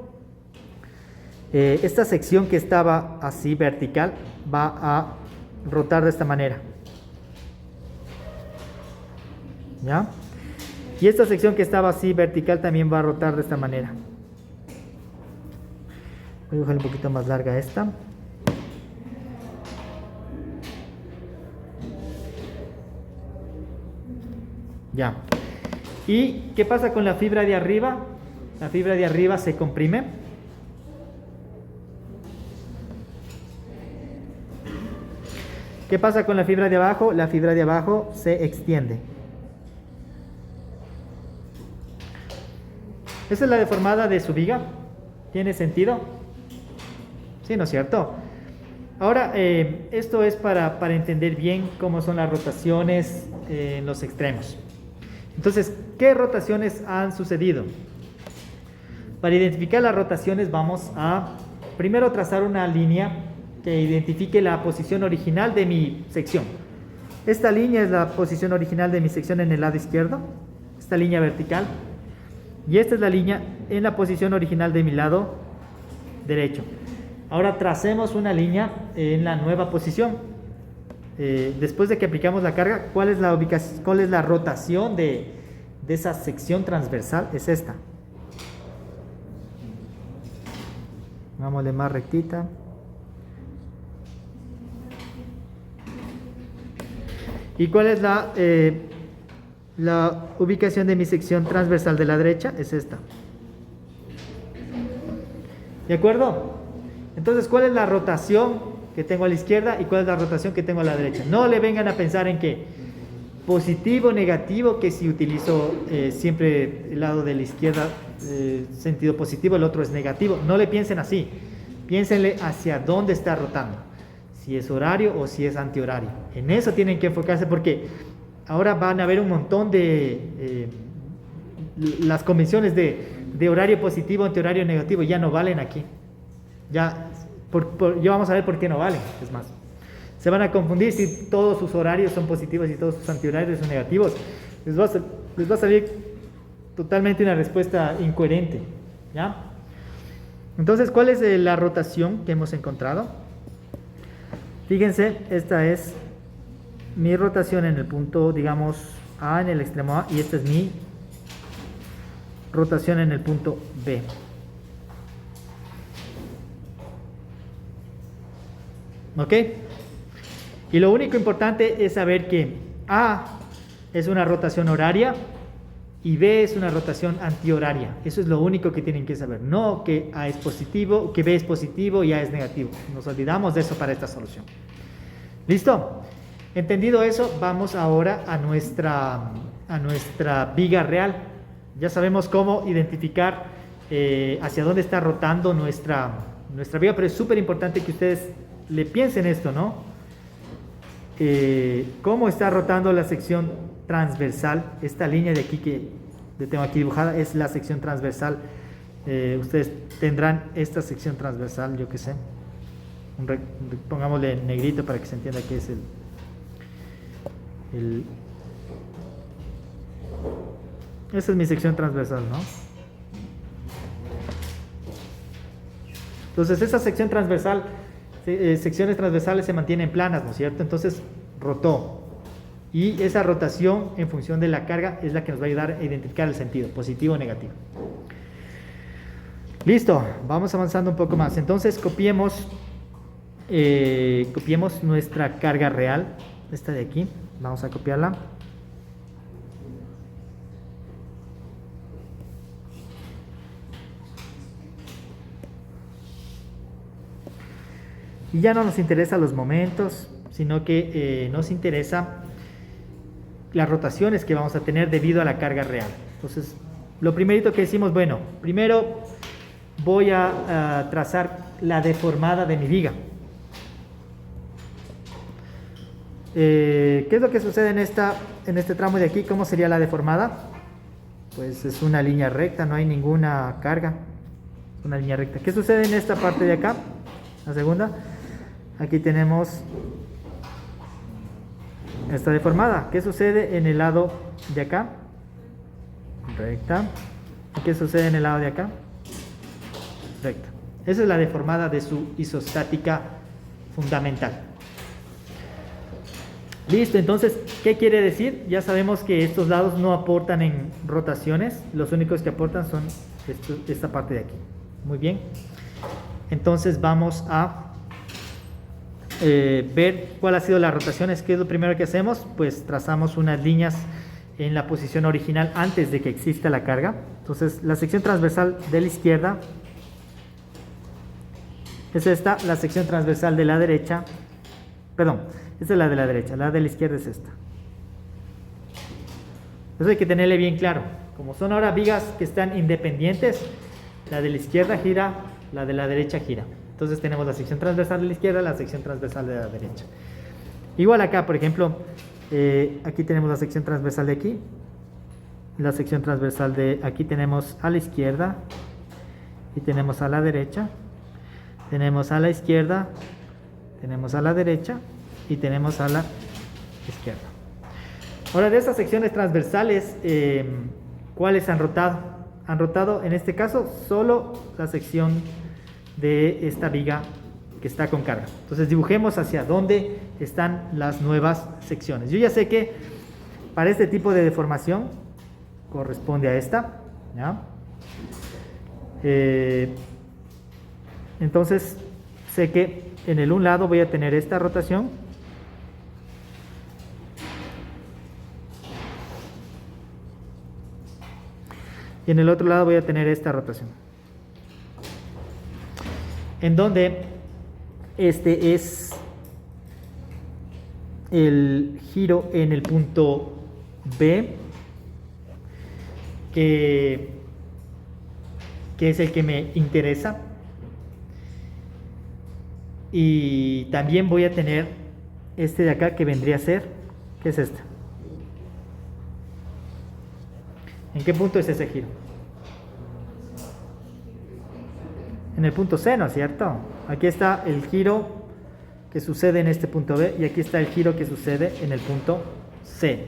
Speaker 1: esta sección que estaba así vertical va a rotar de esta manera. ¿Ya? Y esta sección que estaba así vertical también va a rotar de esta manera. Voy a dibujar un poquito más larga esta. Ya. ¿Y qué pasa con la fibra de arriba? La fibra de arriba se comprime. ¿Qué pasa con la fibra de abajo? La fibra de abajo se extiende. Esa es la deformada de su viga. ¿Tiene sentido? Sí, ¿no es cierto? Ahora, esto es para entender bien cómo son las rotaciones en los extremos. Entonces, ¿qué rotaciones han sucedido? Para identificar las rotaciones vamos a primero trazar una línea que identifique la posición original de mi sección. Esta línea es la posición original de mi sección en el lado izquierdo. esta línea vertical, y esta es la línea en la posición original de mi lado derecho. Ahora tracemos una línea en la nueva posición. Después de que aplicamos la carga, ¿cuál es la ubicación, cuál es la rotación de esa sección transversal? Es esta. Vámonos más rectita. ¿Y cuál es la ubicación de mi sección transversal de la derecha? Es esta. ¿De acuerdo? Entonces, ¿cuál es la rotación que tengo a la izquierda y cuál es la rotación que tengo a la derecha? No le vengan a pensar en que positivo, negativo, que si utilizo siempre el lado de la izquierda, sentido positivo, el otro es negativo. No le piensen así. Piénsenle hacia dónde está rotando. Si es horario o si es antihorario. En eso tienen que enfocarse porque ahora van a haber un montón de... las convenciones de horario positivo, antihorario negativo ya no valen aquí. Ya vamos a ver por qué no valen. Es más, se van a confundir si todos sus horarios son positivos y todos sus antihorarios son negativos. Les va a salir totalmente una respuesta incoherente. ¿Ya? Entonces, ¿cuál es la rotación que hemos encontrado? Fíjense, esta es mi rotación en el punto, digamos, A, en el extremo A, y esta es mi rotación en el punto B. ¿Ok? Y lo único importante es saber que A es una rotación horaria y B es una rotación antihoraria. Eso es lo único que tienen que saber. No que A es positivo, que B es positivo y A es negativo. Nos olvidamos de eso para esta solución. ¿Listo? Entendido eso, vamos ahora a nuestra viga real. Ya sabemos cómo identificar hacia dónde está rotando nuestra viga, pero es súper importante que ustedes le piensen esto, ¿no? Cómo está rotando la sección transversal. Esta línea de aquí que tengo aquí dibujada es la sección transversal. Ustedes tendrán esta sección transversal, yo qué sé. Pongámosle en negrito para que se entienda que es esa es mi sección transversal, ¿no? Entonces esa sección transversal, secciones transversales se mantienen planas, ¿no es cierto? Entonces rotó. Y esa rotación en función de la carga es la que nos va a ayudar a identificar el sentido, positivo o negativo. Listo, vamos avanzando un poco más. Entonces copiemos nuestra carga real, esta de aquí. Vamos a copiarla. Y ya no nos interesan los momentos, sino que nos interesa las rotaciones que vamos a tener debido a la carga real. Entonces, lo primerito que decimos, bueno, primero voy a trazar la deformada de mi viga. ¿Qué es lo que sucede en este tramo de aquí? ¿Cómo sería la deformada? Pues es una línea recta, no hay ninguna carga. Es una línea recta. ¿Qué sucede en esta parte de acá? La segunda. Aquí tenemos esta deformada. ¿Qué sucede en el lado de acá? Recta. ¿Y qué sucede en el lado de acá? Recta. Esa es la deformada de su isostática fundamental. Listo, entonces, ¿qué quiere decir? Ya sabemos que estos lados no aportan en rotaciones. Los únicos que aportan son esta parte de aquí. Muy bien. Entonces vamos a ver cuál ha sido las rotaciones. ¿Qué es lo primero que hacemos? Pues trazamos unas líneas en la posición original antes de que exista la carga. Entonces la sección transversal de la izquierda es esta, la sección transversal de la derecha, perdón, esta es la de la derecha, la de la izquierda es esta. Eso hay que tenerle bien claro. Como son ahora vigas que están independientes, la de la izquierda gira, la de la derecha gira. Entonces tenemos la sección transversal de la izquierda, la sección transversal de la derecha. Igual acá, por ejemplo, aquí tenemos la sección transversal de aquí, la sección transversal de aquí tenemos a la izquierda y tenemos a la derecha, tenemos a la izquierda, tenemos a la derecha y tenemos a la izquierda. Ahora, de estas secciones transversales ¿Cuáles han rotado? Han rotado, en este caso, solo la sección de esta viga que está con carga. Entonces dibujemos hacia dónde están las nuevas secciones. Yo ya sé que para este tipo de deformación corresponde a esta, ¿ya? Entonces sé que en el un lado voy a tener esta rotación y en el otro lado voy a tener esta rotación, en donde este es el giro en el punto B, que es el que me interesa, y también voy a tener este de acá que vendría a ser, ¿qué es este? ¿En qué punto es ese giro? En el punto C, ¿no es cierto? Aquí está el giro que sucede en este punto B y aquí está el giro que sucede en el punto C.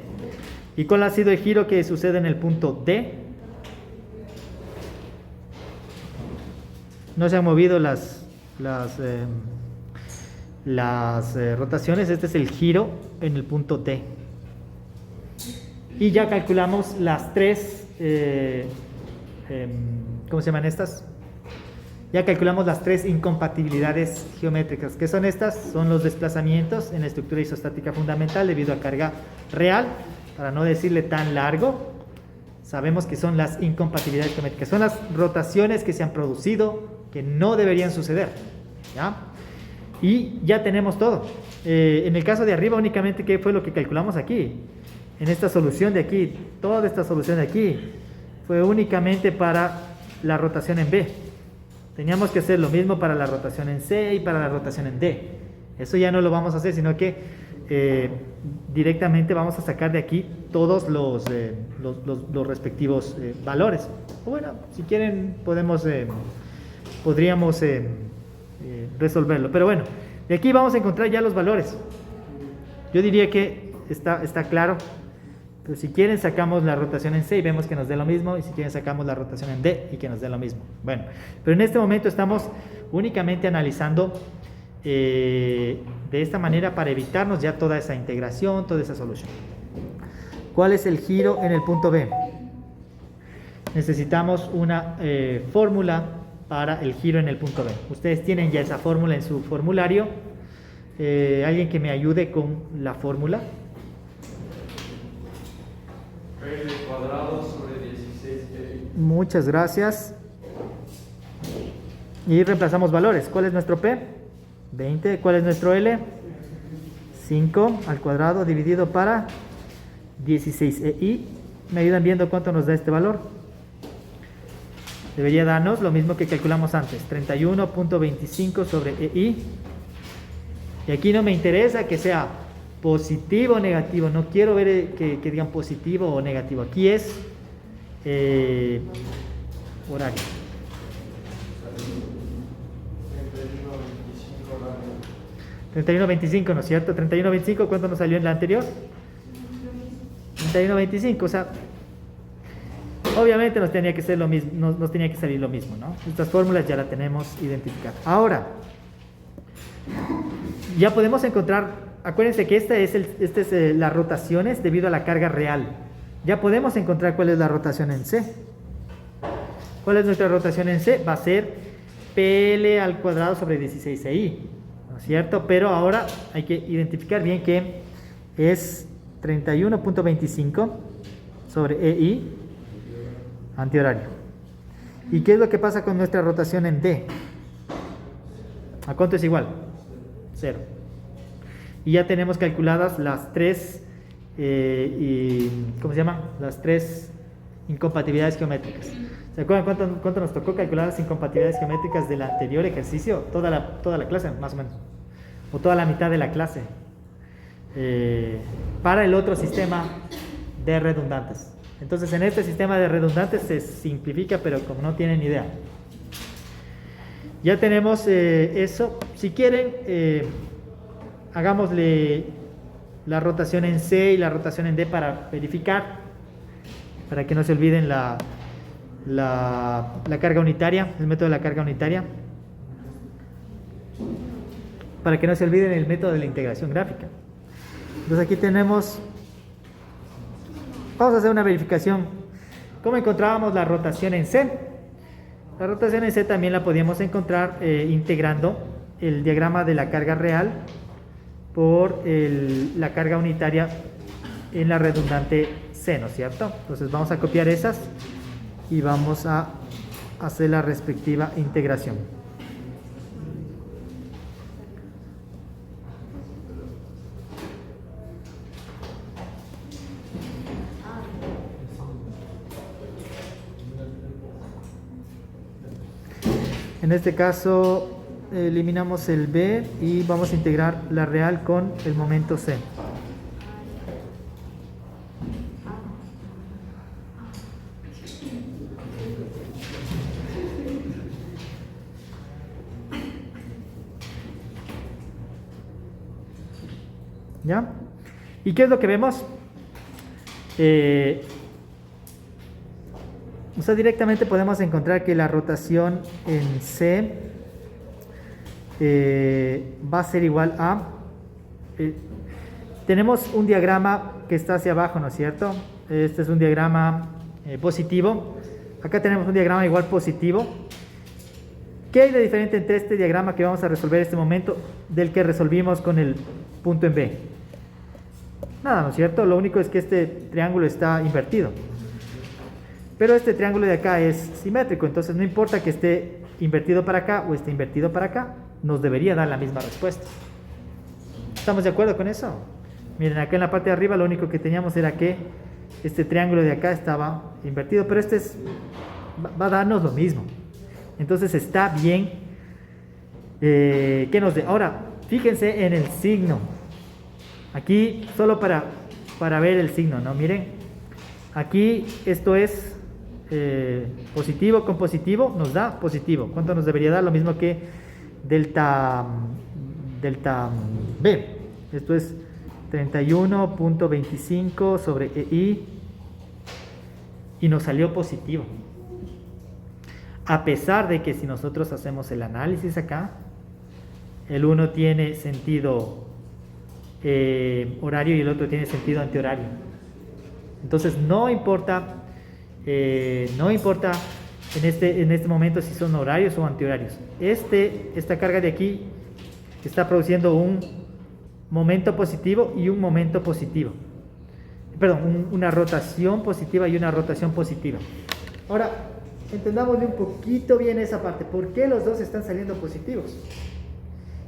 Speaker 1: ¿Y cuál ha sido el giro que sucede en el punto D? No se han movido las rotaciones. Este es el giro en el punto D. Y ya calculamos las tres, ¿cómo se llaman estas? Ya calculamos las tres incompatibilidades geométricas. ¿Qué son estas? Son los desplazamientos en la estructura isostática fundamental debido a carga real. Para no decirle tan largo, sabemos que son las incompatibilidades geométricas. Son las rotaciones que se han producido, que no deberían suceder, ¿ya? Y ya tenemos todo. En el caso de arriba únicamente, ¿qué fue lo que calculamos aquí? En esta solución de aquí, toda esta solución de aquí, fue únicamente para la rotación en B. Teníamos que hacer lo mismo para la rotación en C y para la rotación en D. Eso ya no lo vamos a hacer, sino que directamente vamos a sacar de aquí todos los respectivos valores. Bueno, si quieren podríamos resolverlo. Pero bueno, de aquí vamos a encontrar ya los valores. Yo diría que está claro. Pero si quieren sacamos la rotación en C y vemos que nos dé lo mismo, y si quieren sacamos la rotación en D y que nos dé lo mismo. Bueno, pero en este momento estamos únicamente analizando de esta manera para evitarnos ya toda esa integración, toda esa solución. ¿Cuál es el giro en el punto B? Necesitamos una fórmula para el giro en el punto B. Ustedes tienen ya esa fórmula en su formulario. ¿Alguien que me ayude con la fórmula?
Speaker 2: L cuadrado sobre 16.
Speaker 1: Muchas gracias. Y reemplazamos valores. ¿Cuál es nuestro P? 20. ¿Cuál es nuestro L? 5 al cuadrado dividido para 16. Y me ayudan viendo cuánto nos da este valor. Debería darnos lo mismo que calculamos antes. 31.25 sobre EI. Y aquí no me interesa que sea positivo o negativo. No quiero ver que digan positivo o negativo. Aquí es horario. 31.25, ¿no es cierto? 31.25, ¿cuánto nos salió en la anterior? 31.25, o sea, obviamente nos tenía que ser lo mismo, nos tenía que salir lo mismo, ¿no? Estas fórmulas ya las tenemos identificadas. Ahora, ya podemos encontrar, acuérdense que esta es las rotaciones debido a la carga real. Ya podemos encontrar cuál es la rotación en C. ¿Cuál es nuestra rotación en C? Va a ser PL al cuadrado sobre 16i, ¿no es cierto? Pero ahora hay que identificar bien que es 31.25 sobre EI antihorario. ¿Y qué es lo que pasa con nuestra rotación en D? ¿A cuánto es igual? 0. Y ya tenemos calculadas las tres, ¿cómo se llama? Las tres incompatibilidades geométricas. ¿Se acuerdan cuánto nos tocó calcular las incompatibilidades geométricas del anterior ejercicio? Toda la clase, más o menos. O toda la mitad de la clase. Para el otro sistema de redundantes. Entonces, en este sistema de redundantes se simplifica, pero como no tienen idea. Ya tenemos eso. Si quieren, hagámosle la rotación en C y la rotación en D para verificar. para que no se olviden la carga unitaria, el método de la carga unitaria, para que no se olviden el método de la integración gráfica. Entonces aquí tenemos, vamos a hacer una verificación. ¿Cómo encontrábamos la rotación en C? La rotación en C también la podíamos encontrar integrando el diagrama de la carga real por la carga unitaria en la redundante C, ¿no es cierto? Entonces vamos a copiar esas y vamos a hacer la respectiva integración. En este caso eliminamos el B y vamos a integrar la real con el momento C. ¿Ya? ¿Y qué es lo que vemos? O sea, directamente podemos encontrar que la rotación en C va a ser igual a... tenemos un diagrama que está hacia abajo, ¿no es cierto? Este es un diagrama positivo. Acá tenemos un diagrama igual positivo. ¿Qué hay de diferente entre este diagrama que vamos a resolver en este momento del que resolvimos con el punto en B? Nada, ¿no es cierto? Lo único es que este triángulo está invertido. Pero este triángulo de acá es simétrico, entonces no importa que esté invertido para acá o esté invertido para acá, nos debería dar la misma respuesta. ¿Estamos de acuerdo con eso? Miren, acá en la parte de arriba lo único que teníamos era que este triángulo de acá estaba invertido, pero este va a darnos lo mismo. Entonces está bien que nos dé. Ahora, fíjense en el signo. Aquí, solo para ver el signo, ¿no? Miren, aquí esto es positivo con positivo, nos da positivo. ¿Cuánto nos debería dar? Lo mismo que delta B. Esto es 31.25 sobre EI y nos salió positivo. A pesar de que si nosotros hacemos el análisis acá, el uno tiene sentido horario y el otro tiene sentido antihorario. Entonces no importa en este momento si son horarios o antihorarios. Esta carga de aquí está produciendo un momento positivo y un momento positivo. Perdón, una rotación positiva y una rotación positiva. Ahora, entendámosle un poquito bien esa parte. ¿Por qué los dos están saliendo positivos?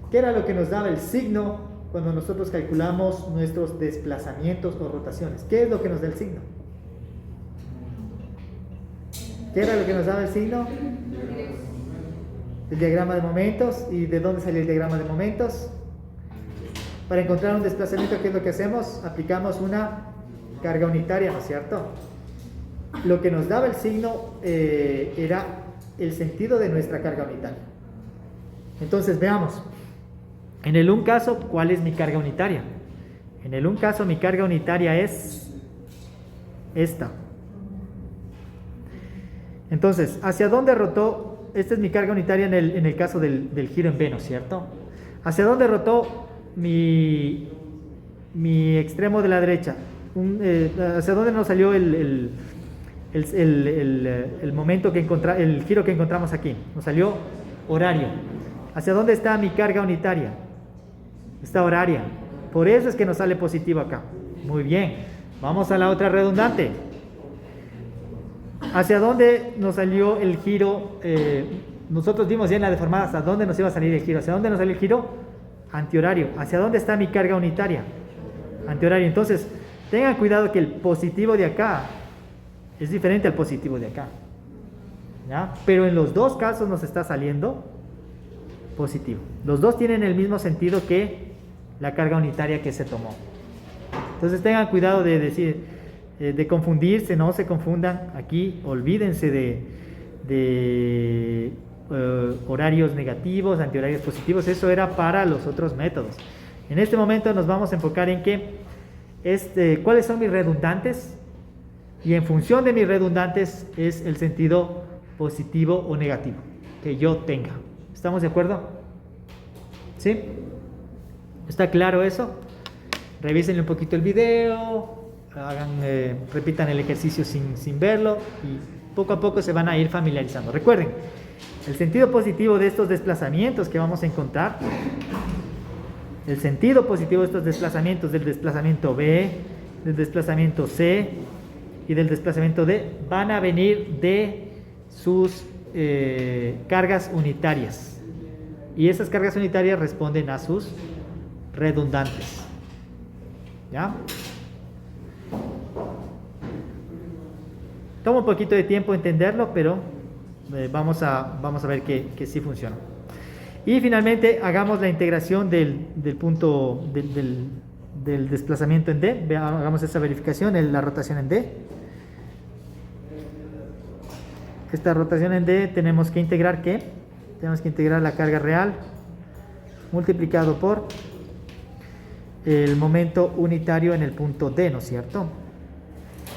Speaker 1: ¿Qué era lo que nos daba el signo cuando nosotros calculamos nuestros desplazamientos o rotaciones? ¿Qué es lo que nos da el signo? ¿Qué era lo que nos daba el signo? El diagrama de momentos. ¿Y de dónde sale el diagrama de momentos? Para encontrar un desplazamiento, ¿qué es lo que hacemos? Aplicamos una carga unitaria, ¿no es cierto? Lo que nos daba el signo era el sentido de nuestra carga unitaria. Entonces veamos. En el un caso, ¿cuál es mi carga unitaria? En el un caso mi carga unitaria es esta. Entonces, ¿hacia dónde rotó? Esta es mi carga unitaria en el caso del giro en B, ¿no es cierto? ¿Hacia dónde rotó mi extremo de la derecha? ¿Hacia dónde nos salió el momento que el giro que encontramos aquí? Nos salió horario. ¿Hacia dónde está mi carga unitaria? Está horaria. Por eso es que nos sale positivo acá. Muy bien. Vamos a la otra redundante. ¿Hacia dónde nos salió el giro? Nosotros vimos ya en la deformada hasta dónde nos iba a salir el giro. ¿Hacia dónde nos salió el giro? Antihorario. ¿Hacia dónde está mi carga unitaria? Antihorario. Entonces, tengan cuidado que el positivo de acá es diferente al positivo de acá. ¿Ya? Pero en los dos casos nos está saliendo positivo. Los dos tienen el mismo sentido que la carga unitaria que se tomó. Entonces tengan cuidado de decir, de confundirse, no se confundan aquí, olvídense de horarios negativos, antihorarios positivos, eso era para los otros métodos. En este momento nos vamos a enfocar en que, ¿cuáles son mis redundantes? Y en función de mis redundantes es el sentido positivo o negativo que yo tenga. ¿Estamos de acuerdo? ¿Sí? ¿Está claro eso? Revisen un poquito el video, repitan el ejercicio sin verlo y poco a poco se van a ir familiarizando. Recuerden, el sentido positivo de estos desplazamientos que vamos a encontrar, el sentido positivo de estos desplazamientos, del desplazamiento B, del desplazamiento C y del desplazamiento D, van a venir de sus cargas unitarias. Y esas cargas unitarias responden a sus redundantes. ¿Ya? Toma un poquito de tiempo entenderlo, pero vamos a ver que sí funciona. Y finalmente hagamos la integración del punto del desplazamiento en D. Hagamos esa verificación, la rotación en D. Esta rotación en D tenemos que integrar ¿qué? Tenemos que integrar la carga real multiplicado por el momento unitario en el punto D, ¿no es cierto?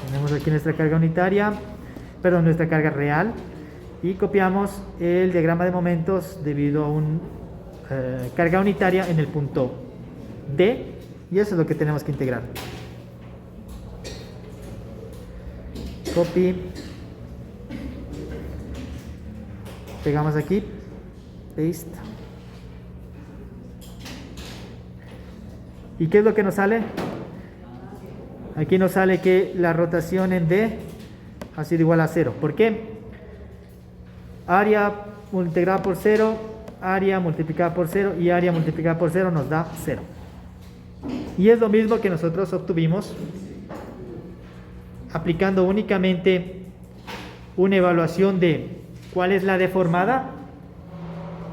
Speaker 1: Tenemos aquí nuestra carga unitaria, perdón, nuestra carga real, y copiamos el diagrama de momentos debido a una carga unitaria en el punto D, y eso es lo que tenemos que integrar. Copy, pegamos aquí, paste. ¿Y qué es lo que nos sale? Aquí nos sale que la rotación en D ha sido igual a 0. ¿Por qué? Área integrada por 0, área multiplicada por 0 y área multiplicada por 0 nos da 0. Y es lo mismo que nosotros obtuvimos aplicando únicamente una evaluación de cuál es la deformada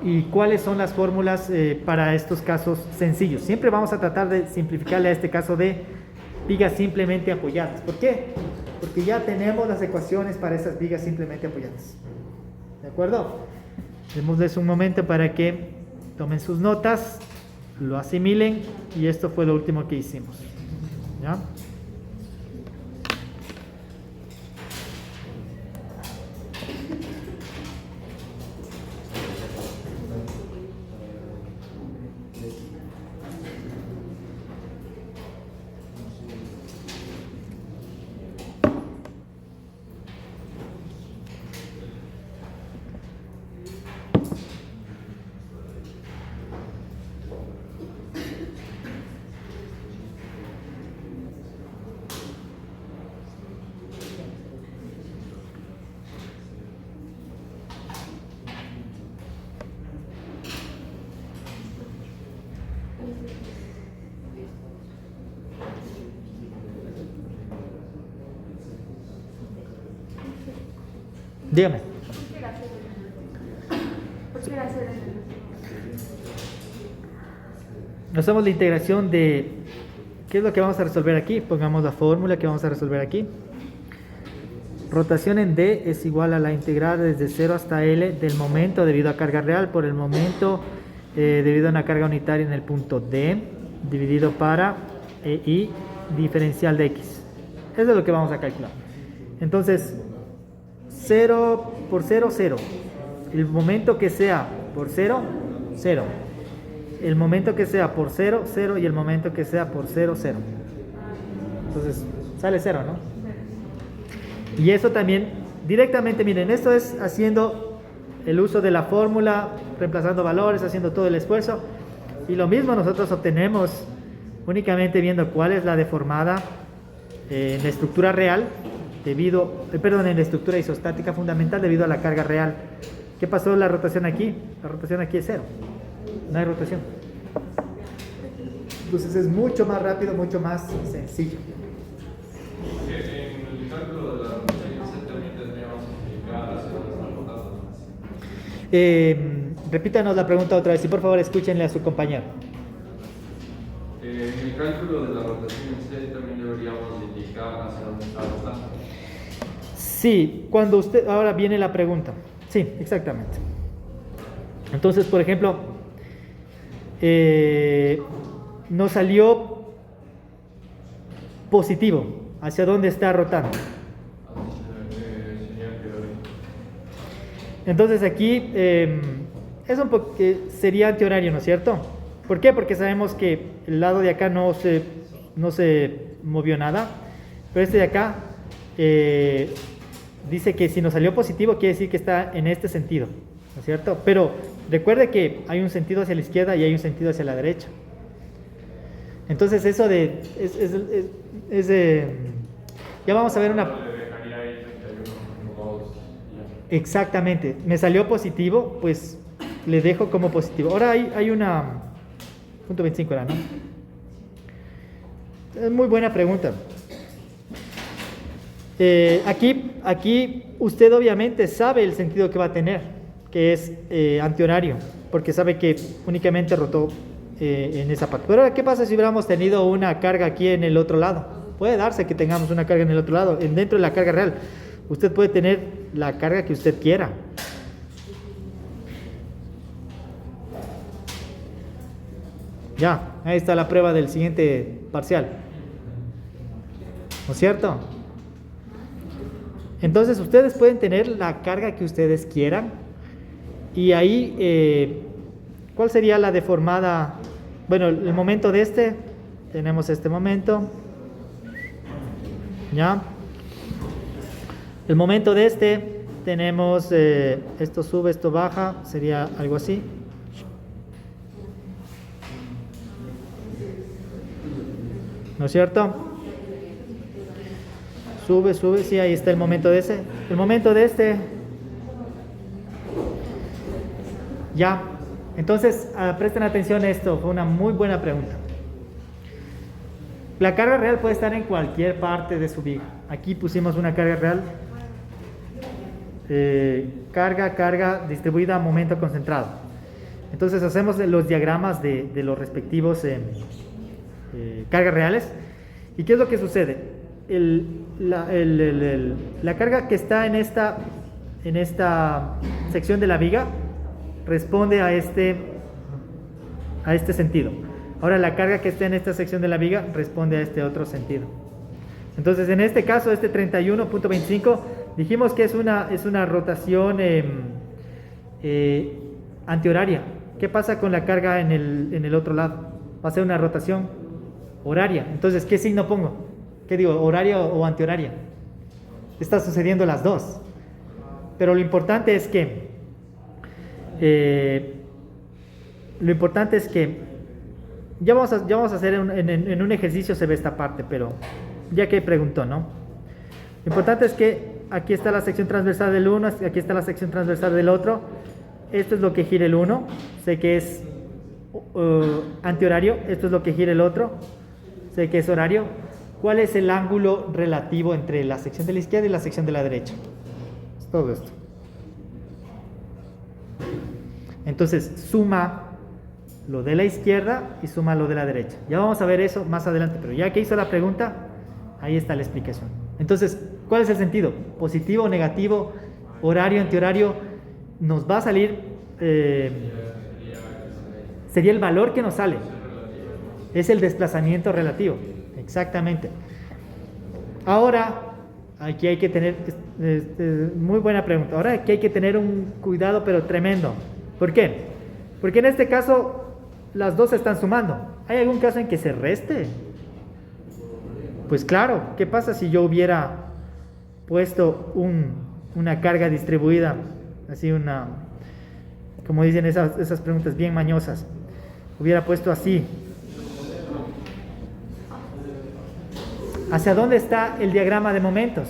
Speaker 1: y cuáles son las fórmulas para estos casos sencillos. Siempre vamos a tratar de simplificarle a este caso de vigas simplemente apoyadas. ¿Por qué? Porque ya tenemos las ecuaciones para esas vigas simplemente apoyadas. ¿De acuerdo? Démosles un momento para que tomen sus notas, lo asimilen, y esto fue lo último que hicimos. ¿Ya? Dígame. Hacemos la integración de ¿qué es lo que vamos a resolver aquí? Pongamos la fórmula que vamos a resolver aquí. Rotación en D es igual a la integral desde 0 hasta L del momento debido a carga real por el momento debido a una carga unitaria en el punto D dividido para I diferencial de X. Eso es lo que vamos a calcular. Entonces 0 por 0, 0. El momento que sea por 0, 0. El momento que sea por 0, 0. Y el momento que sea por 0, 0. Entonces sale 0, ¿no? Y eso también directamente, miren, esto es haciendo el uso de la fórmula, reemplazando valores, haciendo todo el esfuerzo. Y lo mismo nosotros obtenemos únicamente viendo cuál es la deformada en la estructura real en la estructura isostática fundamental debido a la carga real. ¿Qué pasó en la rotación aquí? La rotación aquí es 0. No hay rotación. Entonces es mucho más rápido, mucho más sencillo.
Speaker 2: En el cálculo de la rotación también tendríamos que indicar hacia dónde están rotando.
Speaker 1: Repítanos la pregunta otra vez y por favor escúchenle a su compañero.
Speaker 2: En el cálculo de la rotación en C también deberíamos indicar hacia dónde está rotando.
Speaker 1: Sí, cuando usted, ahora viene la pregunta. Sí, exactamente. Entonces, por ejemplo, nos salió positivo. ¿Hacia dónde está rotando? Entonces aquí es un poco que sería antihorario, ¿no es cierto? ¿Por qué? Porque sabemos que el lado de acá no se movió nada, pero este de acá dice que si nos salió positivo quiere decir que está en este sentido, ¿no es cierto? Pero recuerde que hay un sentido hacia la izquierda y hay un sentido hacia la derecha. Entonces eso ya vamos a ver una... Exactamente, me salió positivo, pues le dejo como positivo. Ahora hay una... Punto 25 era, ¿no? Es muy buena pregunta. Aquí usted obviamente sabe el sentido que va a tener, que es antihorario, porque sabe que únicamente rotó en esa parte. Pero ahora, ¿qué pasa si hubiéramos tenido una carga aquí en el otro lado? Puede darse que tengamos una carga en el otro lado, dentro de la carga real. Usted puede tener la carga que usted quiera. Ya, ahí está la prueba del siguiente parcial. ¿No es cierto? Entonces ustedes pueden tener la carga que ustedes quieran. Y ahí, ¿cuál sería la deformada? Bueno, el momento de este, tenemos este momento. ¿Ya? El momento de este, tenemos, esto sube, esto baja, sería algo así. ¿No es cierto? Sube, sí, ahí está el momento de ese. El momento de este. Ya. Entonces, presten atención a esto, fue una muy buena pregunta. La carga real puede estar en cualquier parte de su viga. Aquí pusimos una carga real. Carga distribuida, momento concentrado. Entonces hacemos los diagramas de los respectivos cargas reales. ¿Y qué es lo que sucede? La carga que está en esta sección de la viga responde a este sentido. Ahora la carga que está en esta sección de la viga responde a este otro sentido. Entonces en este caso, este 31.25, dijimos que es una rotación antihoraria. ¿Qué pasa con la carga en el otro lado? Va a ser una rotación horaria. Entonces, ¿qué signo pongo? ¿Qué digo? ¿Horaria o antihoraria? Está sucediendo las dos. Pero lo importante es que ya vamos a hacer en un ejercicio, se ve esta parte, pero ya que preguntó, ¿no? Lo importante es que aquí está la sección transversal del uno, aquí está la sección transversal del otro. Esto es lo que gira el uno, sé que es antihorario. Esto es lo que gira el otro, sé que es horario. ¿Cuál es el ángulo relativo entre la sección de la izquierda y la sección de la derecha? Es todo esto. Entonces, suma lo de la izquierda y suma lo de la derecha. Ya vamos a ver eso más adelante, pero ya que hizo la pregunta, ahí está la explicación. Entonces, ¿cuál es el sentido? Positivo, negativo, horario, antihorario. Nos va a salir, sería el valor que nos sale. Es el desplazamiento relativo. Exactamente. Ahora, aquí hay que tener, muy buena pregunta. Ahora aquí hay que tener un cuidado, pero tremendo. ¿Por qué? Porque en este caso las dos se están sumando. ¿Hay algún caso en que se reste? Pues claro, ¿qué pasa si yo hubiera puesto una carga distribuida? Así como dicen esas preguntas bien mañosas. Hubiera puesto así. ¿Hacia dónde está el diagrama de momentos?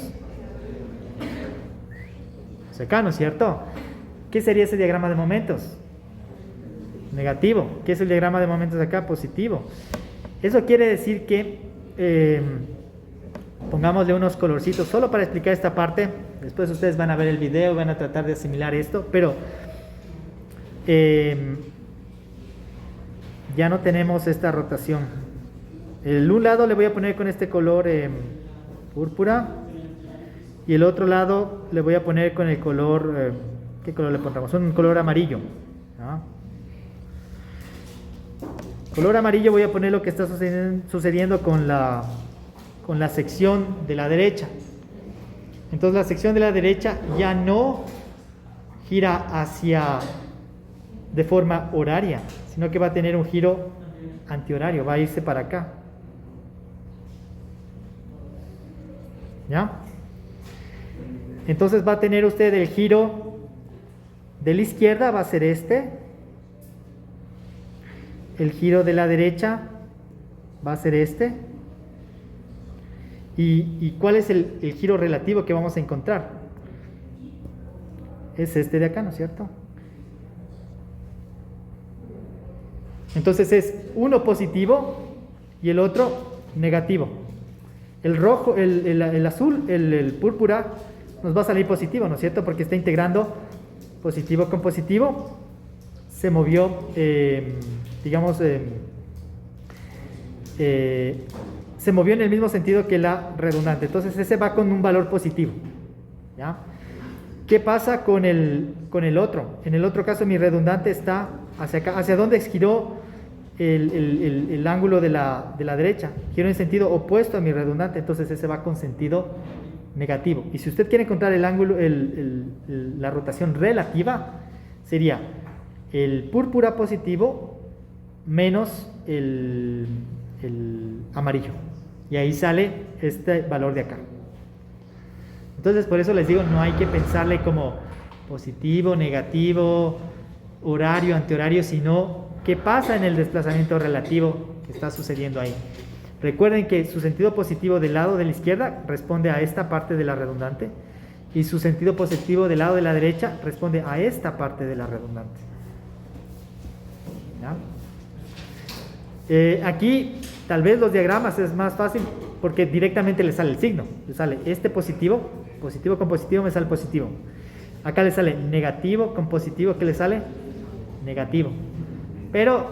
Speaker 1: Hacia acá, ¿no es cierto? ¿Qué sería ese diagrama de momentos? Negativo. ¿Qué es el diagrama de momentos acá? Positivo. Eso quiere decir que pongámosle unos colorcitos solo para explicar esta parte. Después ustedes van a ver el video, van a tratar de asimilar esto, pero ya no tenemos esta rotación. Un lado le voy a poner con este color púrpura y el otro lado le voy a poner con el color, ¿qué color le pondremos? Un color amarillo, ¿no? Color amarillo voy a poner lo que está sucediendo con la sección de la derecha. Entonces la sección de la derecha ya no gira de forma horaria, sino que va a tener un giro antihorario, va a irse para acá. ¿Ya? Entonces va a tener usted el giro de la izquierda, va a ser este. El giro de la derecha va a ser este. ¿Y cuál es el giro relativo que vamos a encontrar? Es este de acá, ¿no es cierto? Entonces es uno positivo y el otro negativo. El rojo, el azul, el púrpura nos va a salir positivo, ¿no es cierto? Porque está integrando positivo con positivo. Se movió, se movió en el mismo sentido que la redundante. Entonces ese va con un valor positivo. ¿Ya? ¿Qué pasa con el otro? En el otro caso mi redundante está hacia acá. ¿Hacia dónde giró el ángulo de la derecha? Giró en sentido opuesto a mi redundante. Entonces ese va con sentido negativo. Y si usted quiere encontrar el ángulo, la rotación relativa, sería el púrpura positivo menos el amarillo. Y ahí sale este valor de acá. Entonces por eso les digo, no hay que pensarle como positivo, negativo, horario, antihorario, sino qué pasa en el desplazamiento relativo que está sucediendo ahí. Recuerden que su sentido positivo del lado de la izquierda responde a esta parte de la redundante y su sentido positivo del lado de la derecha responde a esta parte de la redundante. ¿Ya? Aquí tal vez los diagramas es más fácil porque directamente le sale el signo. Le sale este positivo, positivo con positivo me sale positivo. Acá le sale negativo con positivo, ¿qué le sale? Negativo. Pero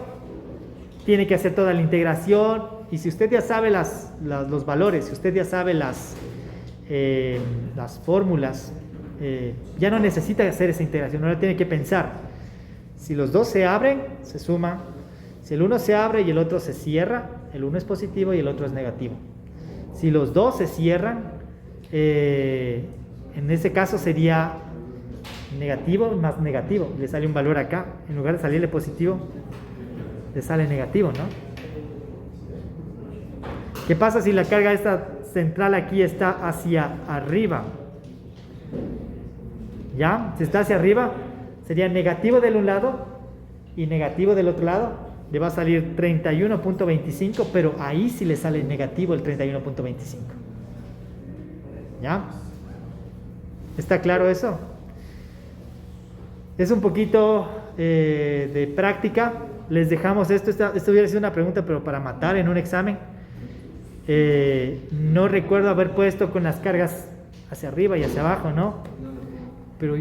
Speaker 1: tiene que hacer toda la integración y si usted ya sabe los valores, si usted ya sabe las fórmulas, ya no necesita hacer esa integración, ahora tiene que pensar. Si los dos se abren, se suma. Si el uno se abre y el otro se cierra, el uno es positivo y el otro es negativo. Si los dos se cierran, en ese caso sería negativo más negativo. Le sale un valor acá. En lugar de salirle positivo, le sale negativo, ¿no? ¿Qué pasa si la carga esta central aquí está hacia arriba? ¿Ya? Si está hacia arriba, sería negativo del un lado y negativo del otro lado. Le va a salir 31.25, pero ahí sí le sale negativo el 31.25. ¿Ya? ¿Está claro eso? Es un poquito de práctica. Les dejamos esto. Esto hubiera sido una pregunta, pero para matar en un examen. No recuerdo haber puesto con las cargas hacia arriba y hacia abajo, ¿no? Pero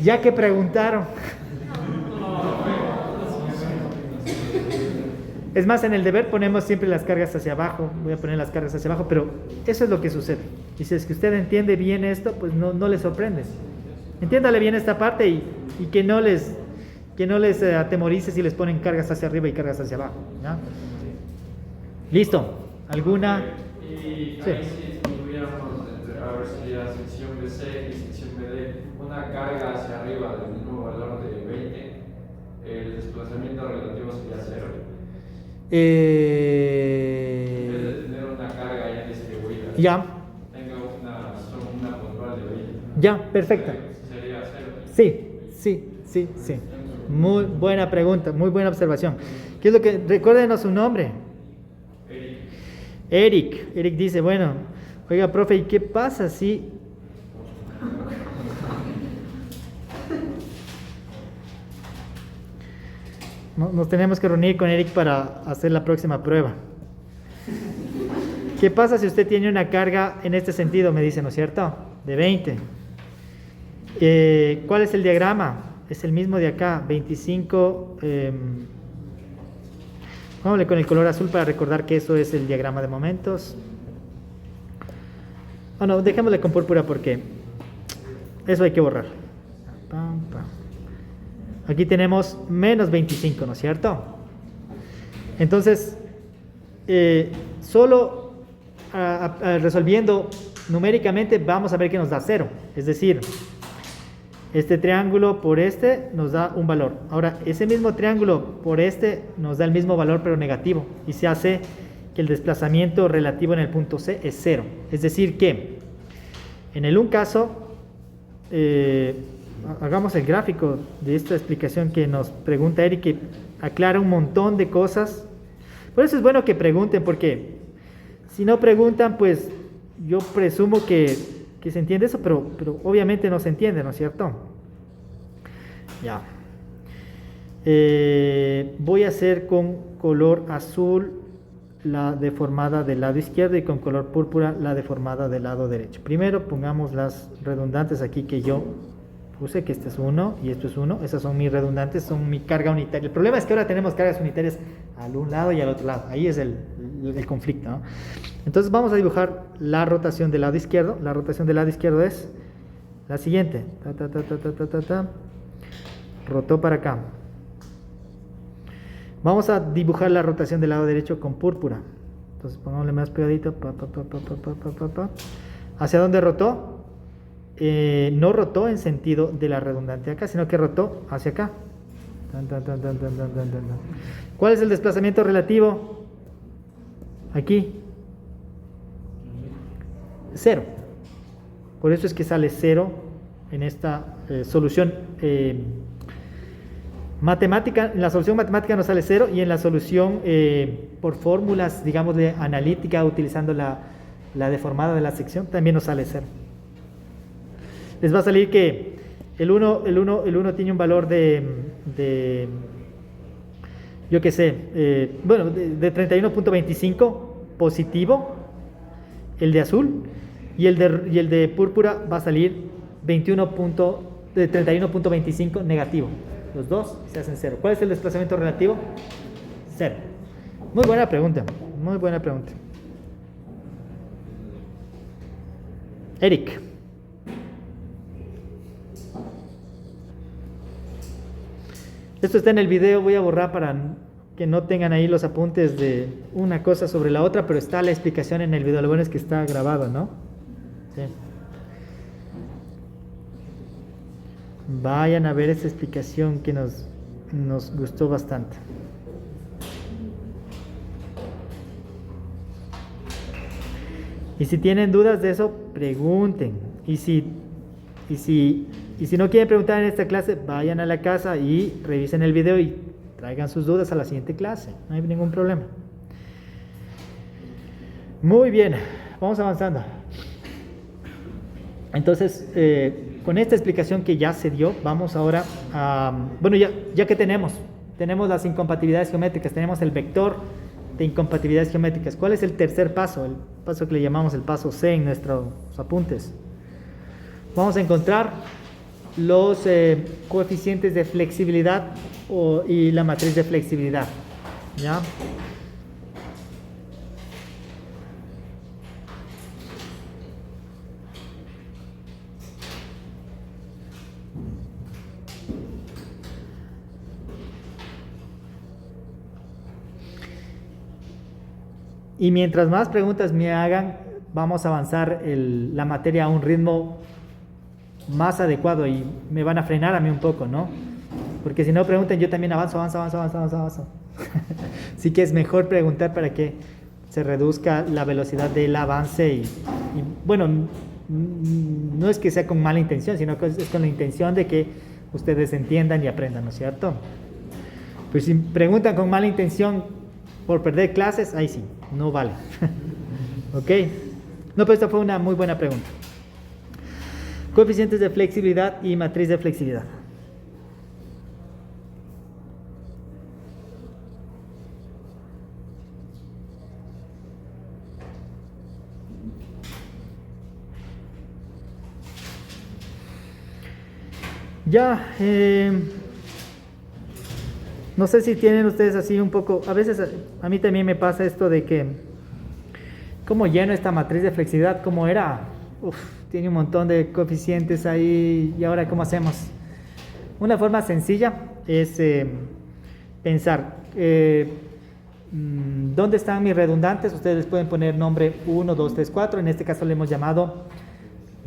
Speaker 1: ya que preguntaron. Es más, en el deber ponemos siempre las cargas hacia abajo. Voy a poner las cargas hacia abajo, pero eso es lo que sucede. Y si es que usted entiende bien esto, pues no le sorprende. Entiéndale bien esta parte y que no les atemorice si les ponen cargas hacia arriba y cargas hacia abajo, ¿ya? ¿Listo? ¿Alguna?
Speaker 2: Y
Speaker 1: sí.
Speaker 2: Ahí si tuviéramos, a ver si la sección BC y sección BD, una carga hacia arriba del mismo valor de 20, el desplazamiento relativo sería 0. En vez de tener una carga ya distribuida,
Speaker 1: Ya.
Speaker 2: tenga una puntual de 20.
Speaker 1: Ya, perfecto.
Speaker 2: Sería 0.
Speaker 1: Sí. Muy buena pregunta, muy buena observación. ¿Qué es lo que? Recuérdenos su nombre. Eric dice, bueno, oiga, profe, ¿y qué pasa si nos tenemos que reunir con Eric para hacer la próxima prueba? ¿Qué pasa si usted tiene una carga en este sentido, me dice, ¿no es cierto? De 20. ¿Cuál es el diagrama? Es el mismo de acá, 25. Vámonos con el color azul para recordar que eso es el diagrama de momentos. No, dejémosle con púrpura porque eso hay que borrar. Aquí tenemos menos 25, ¿no es cierto? Entonces, solo resolviendo numéricamente vamos a ver que nos da 0. Es decir, Este triángulo por este nos da un valor. Ahora, ese mismo triángulo por este nos da el mismo valor pero negativo. Y se hace que el desplazamiento relativo en el punto C es 0. Es decir que en el un caso, hagamos el gráfico de esta explicación que nos pregunta Eric, que aclara un montón de cosas. Por eso es bueno que pregunten, porque si no preguntan, pues yo presumo que se entiende eso, pero obviamente no se entiende, ¿no es cierto? Ya. Voy a hacer con color azul la deformada del lado izquierdo y con color púrpura la deformada del lado derecho. Primero pongamos las redundantes aquí que yo puse, que este es 1 y esto es 1. Esas son mis redundantes, son mi carga unitaria. El problema es que ahora tenemos cargas unitarias al un lado y al otro lado. Ahí es el conflicto, ¿no? Entonces vamos a dibujar la rotación del lado izquierdo. La rotación del lado izquierdo es la siguiente. Rotó para acá. Vamos a dibujar la rotación del lado derecho con púrpura. Entonces pongámosle más pegadito. ¿Hacia dónde rotó? No rotó en sentido de la redundante acá, sino que rotó hacia acá. ¿Cuál es el desplazamiento relativo? Aquí. 0. Por eso es que sale 0 en esta solución matemática. En la solución matemática nos sale 0 y en la solución por fórmulas, digamos, de analítica, utilizando la deformada de la sección, también nos sale 0. Les va a salir que el 1 tiene un valor de yo qué sé, bueno, de 31.25 positivo, el de azul, y el de púrpura va a salir de 31.25 negativo. Los dos se hacen 0. ¿Cuál es el desplazamiento relativo? 0. Muy buena pregunta, muy buena pregunta. Eric. Esto está en el video, voy a borrar para que no tengan ahí los apuntes de una cosa sobre la otra, pero está la explicación en el video. Lo bueno es que está grabado, ¿no? Sí. Vayan a ver esa explicación que nos gustó bastante. Y si tienen dudas de eso, pregunten. Y si no quieren preguntar en esta clase, vayan a la casa y revisen el video y traigan sus dudas a la siguiente clase. No hay ningún problema. Muy bien, vamos avanzando. Entonces, con esta explicación que ya se dio, vamos ahora a... Bueno, ya que tenemos las incompatibilidades geométricas, tenemos el vector de incompatibilidades geométricas. ¿Cuál es el tercer paso? El paso que le llamamos el paso C en nuestros apuntes. Vamos a encontrar los coeficientes de flexibilidad y la matriz de flexibilidad, ¿ya? Y mientras más preguntas me hagan, vamos a avanzar la materia a un ritmo más adecuado y me van a frenar a mí un poco, ¿no? Porque si no preguntan, yo también avanzo. Así que es mejor preguntar para que se reduzca la velocidad del avance y bueno, no es que sea con mala intención, sino que es con la intención de que ustedes entiendan y aprendan, ¿no es cierto? Pues si preguntan con mala intención por perder clases, ahí sí, no vale. ¿Ok? No, pero esta fue una muy buena pregunta. Coeficientes de flexibilidad y matriz de flexibilidad. Ya, no sé si tienen ustedes así un poco, a veces a mí también me pasa esto de que, ¿cómo lleno esta matriz de flexibilidad? ¿Cómo era? Tiene un montón de coeficientes ahí, ¿y ahora cómo hacemos? Una forma sencilla es pensar, ¿dónde están mis redundantes? Ustedes pueden poner nombre 1, 2, 3, 4, en este caso le hemos llamado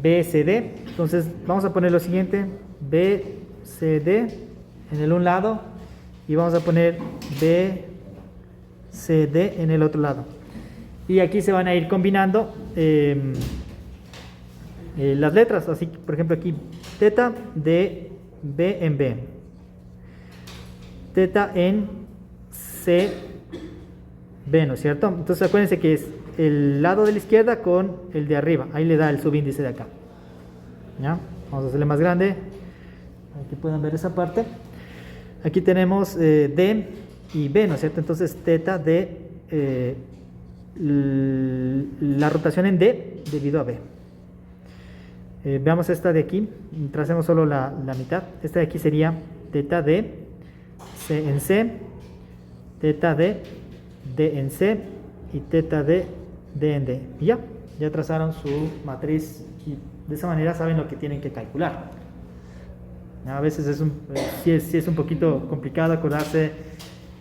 Speaker 1: BSD. Entonces vamos a poner lo siguiente. BCD en el un lado y vamos a poner BCD en el otro lado. Y aquí se van a ir combinando las letras, así que por ejemplo aquí teta de B en B, teta en C, B, ¿no es cierto? Entonces acuérdense que es el lado de la izquierda con el de arriba, ahí le da el subíndice de acá. ¿Ya? Vamos a hacerle más grande, aquí pueden ver esa parte. Aquí tenemos D y B, ¿no es cierto? Entonces teta de la rotación en D debido a B. Veamos esta de aquí, tracemos solo la mitad. Esta de aquí sería teta de C en C, teta de D en C y teta de D en D. Y ya trazaron su matriz y de esa manera saben lo que tienen que calcular. A veces sí es un poquito complicado acordarse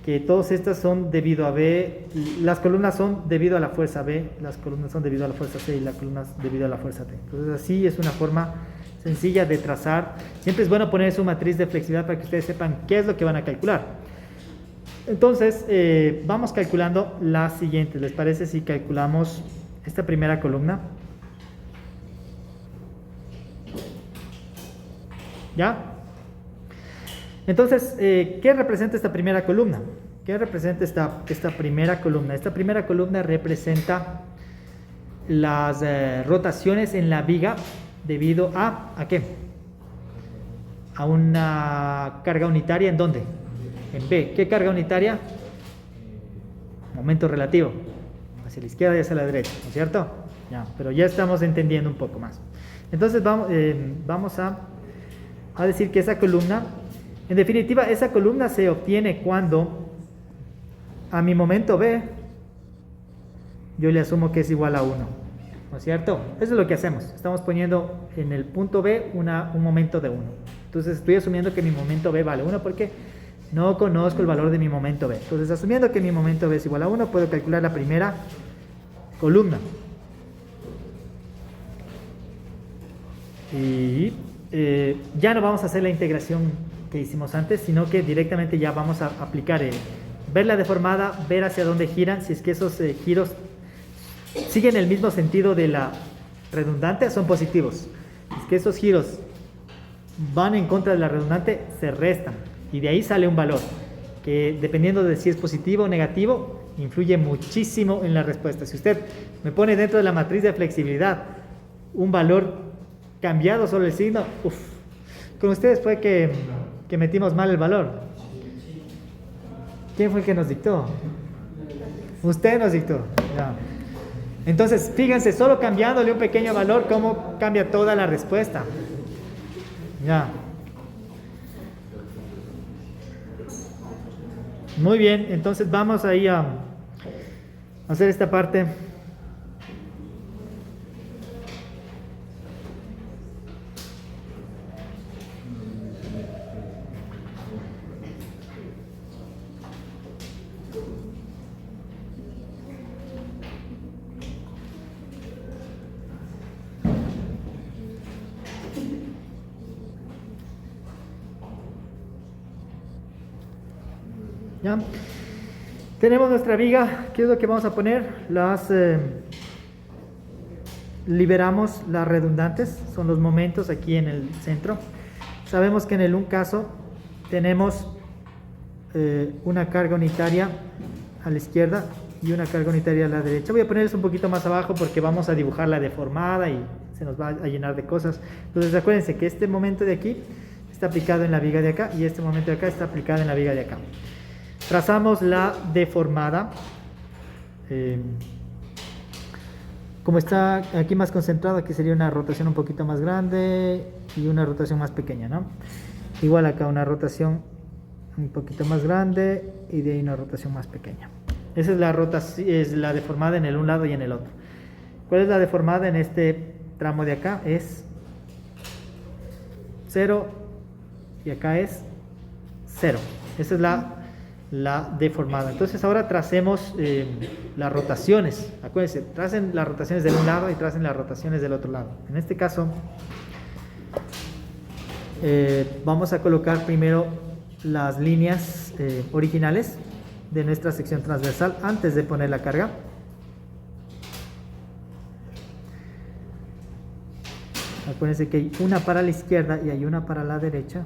Speaker 1: que todas estas son debido a B, las columnas son debido a la fuerza B, las columnas son debido a la fuerza C y las columnas debido a la fuerza T. Entonces así es una forma sencilla de trazar. Siempre es bueno poner su matriz de flexibilidad para que ustedes sepan qué es lo que van a calcular. Entonces vamos calculando las siguientes. ¿Les parece si calculamos esta primera columna? ¿Ya? Entonces, ¿qué representa esta primera columna? ¿Qué representa esta primera columna? Esta primera columna representa las rotaciones en la viga debido ¿a qué? A una carga unitaria, ¿en dónde? En B. ¿Qué carga unitaria? Momento relativo. Hacia la izquierda y hacia la derecha, ¿no es cierto? Ya, pero ya estamos entendiendo un poco más. Entonces vamos a decir que esa columna, en definitiva, esa columna se obtiene cuando a mi momento B yo le asumo que es igual a 1, ¿no es cierto? Eso es lo que hacemos. Estamos poniendo en el punto B un momento de 1. Entonces estoy asumiendo que mi momento B vale 1 porque no conozco el valor de mi momento B. Entonces, asumiendo que mi momento B es igual a 1, puedo calcular la primera columna. Y ya no vamos a hacer la integración que hicimos antes, sino que directamente ya vamos a aplicar ver la deformada, ver hacia dónde giran, si es que esos giros siguen el mismo sentido de la redundante, son positivos. Si es que esos giros van en contra de la redundante, se restan. Y de ahí sale un valor que, dependiendo de si es positivo o negativo, influye muchísimo en la respuesta. Si usted me pone dentro de la matriz de flexibilidad un valor cambiado solo el signo, con ustedes fue que metimos mal el valor. ¿Quién fue el que nos dictó? Usted nos dictó. No. Entonces, fíjense, solo cambiándole un pequeño valor, cómo cambia toda la respuesta. Ya. Muy bien, entonces vamos ahí a hacer esta parte. ¿Ya? Tenemos nuestra viga. ¿Qué es lo que vamos a poner? Liberamos las redundantes, son los momentos aquí en el centro. Sabemos que en el un caso tenemos una carga unitaria a la izquierda y una carga unitaria a la derecha. Voy a ponerles un poquito más abajo porque vamos a dibujar la deformada y se nos va a llenar de cosas. Entonces acuérdense que este momento de aquí está aplicado en la viga de acá y este momento de acá está aplicado en la viga de acá. Trazamos la deformada. Como está aquí más concentrado, aquí sería una rotación un poquito más grande y una rotación más pequeña, ¿no? Igual acá una rotación un poquito más grande y de ahí una rotación más pequeña. Esa es la rotación, es la deformada en el un lado y en el otro. ¿Cuál es la deformada en este tramo de acá? Es 0 y acá es 0. Esa es la deformada. Entonces ahora tracemos las rotaciones. Acuérdense, tracen las rotaciones del un lado y tracen las rotaciones del otro lado. En este caso vamos a colocar primero las líneas originales de nuestra sección transversal antes de poner la carga. Acuérdense que hay una para la izquierda y hay una para la derecha.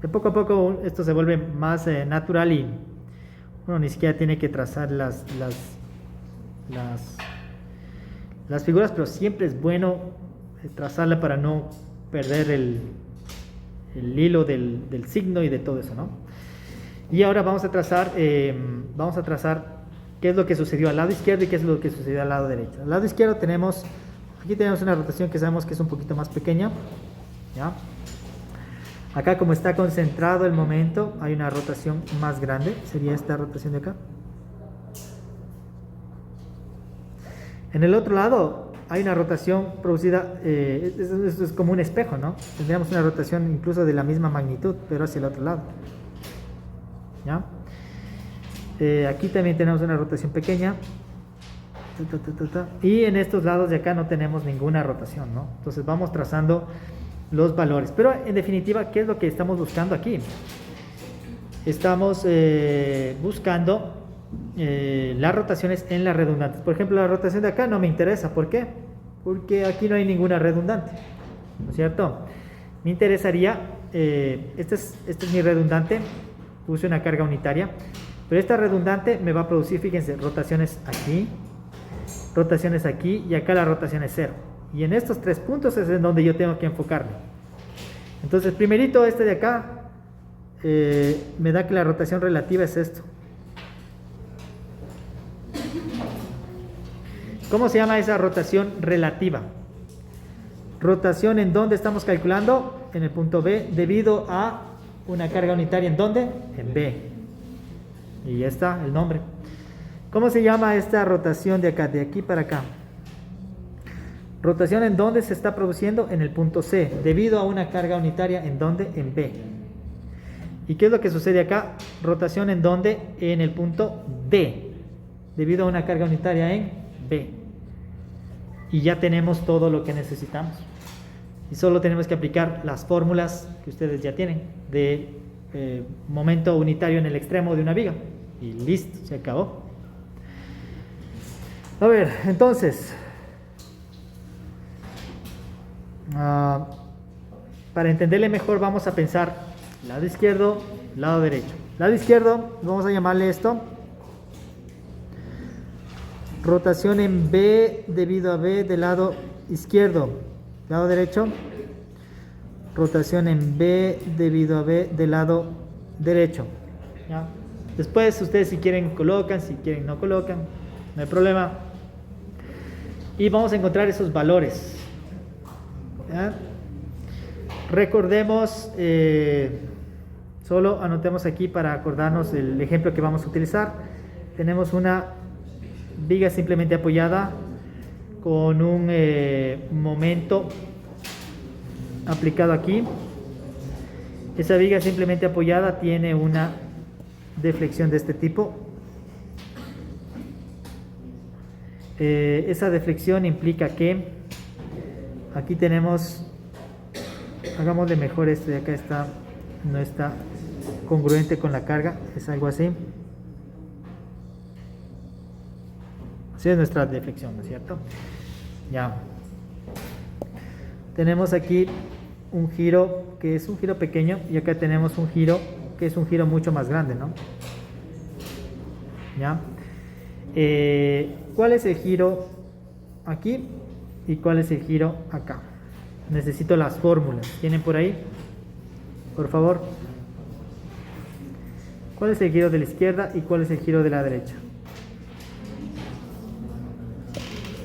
Speaker 1: De poco a poco esto se vuelve más natural y uno ni siquiera tiene que trazar las figuras, pero siempre es bueno trazarla para no perder el hilo del signo y de todo eso, ¿no? Y ahora vamos a trazar qué es lo que sucedió al lado izquierdo y qué es lo que sucedió al lado derecho. Al lado izquierdo aquí tenemos una rotación que sabemos que es un poquito más pequeña, ¿ya? Acá, como está concentrado el momento, hay una rotación más grande, sería esta rotación de acá. En el otro lado hay una rotación producida, es como un espejo, ¿no? Tendríamos una rotación incluso de la misma magnitud, pero hacia el otro lado, ¿ya? Aquí también tenemos una rotación pequeña. Y en estos lados de acá no tenemos ninguna rotación, ¿no? Entonces vamos trazando los valores. Pero en definitiva, ¿qué es lo que estamos buscando aquí? Estamos buscando las rotaciones en las redundantes. Por ejemplo, la rotación de acá no me interesa. ¿Por qué? Porque aquí no hay ninguna redundante, ¿no es cierto? Me interesaría, este es mi redundante, puse una carga unitaria, pero esta redundante me va a producir, fíjense, rotaciones aquí y acá la rotación es 0. Y en estos 3 puntos es en donde yo tengo que enfocarme. Entonces, primerito este de acá me da que la rotación relativa es esto. ¿Cómo se llama esa rotación relativa? Rotación en donde estamos calculando, en el punto B, debido a una carga unitaria, ¿en dónde? En B. Y ya está el nombre. ¿Cómo se llama esta rotación de acá, de aquí para acá? Rotación en donde se está produciendo en el punto C, debido a una carga unitaria, ¿en dónde? En B. ¿Y qué es lo que sucede acá? Rotación en donde? En el punto D, debido a una carga unitaria en B. Y ya tenemos todo lo que necesitamos. Y solo tenemos que aplicar las fórmulas que ustedes ya tienen de momento unitario en el extremo de una viga. Y listo, se acabó. A ver, entonces, para entenderle mejor vamos a pensar lado izquierdo, lado derecho. Lado izquierdo, vamos a llamarle esto rotación en B debido a B del lado izquierdo. Lado derecho, rotación en B debido a B del lado derecho, ¿ya? Después ustedes si quieren colocan, si quieren no colocan, no hay problema. Y vamos a encontrar esos valores, ¿ya? Recordemos, solo anotemos aquí para acordarnos el ejemplo que vamos a utilizar. Tenemos una viga simplemente apoyada con un momento aplicado aquí. Esa viga simplemente apoyada tiene una deflexión de este tipo. Esa deflexión implica que aquí tenemos, hagámosle mejor esto de acá, no está congruente con la carga, es algo así. Así es nuestra deflexión, ¿no es cierto? Ya. Tenemos aquí un giro que es un giro pequeño y acá tenemos un giro que es un giro mucho más grande, ¿no? ¿Ya? ¿Cuál es el giro aquí y cuál es el giro acá? Necesito las fórmulas. ¿Tienen por ahí? Por favor. ¿Cuál es el giro de la izquierda y cuál es el giro de la derecha?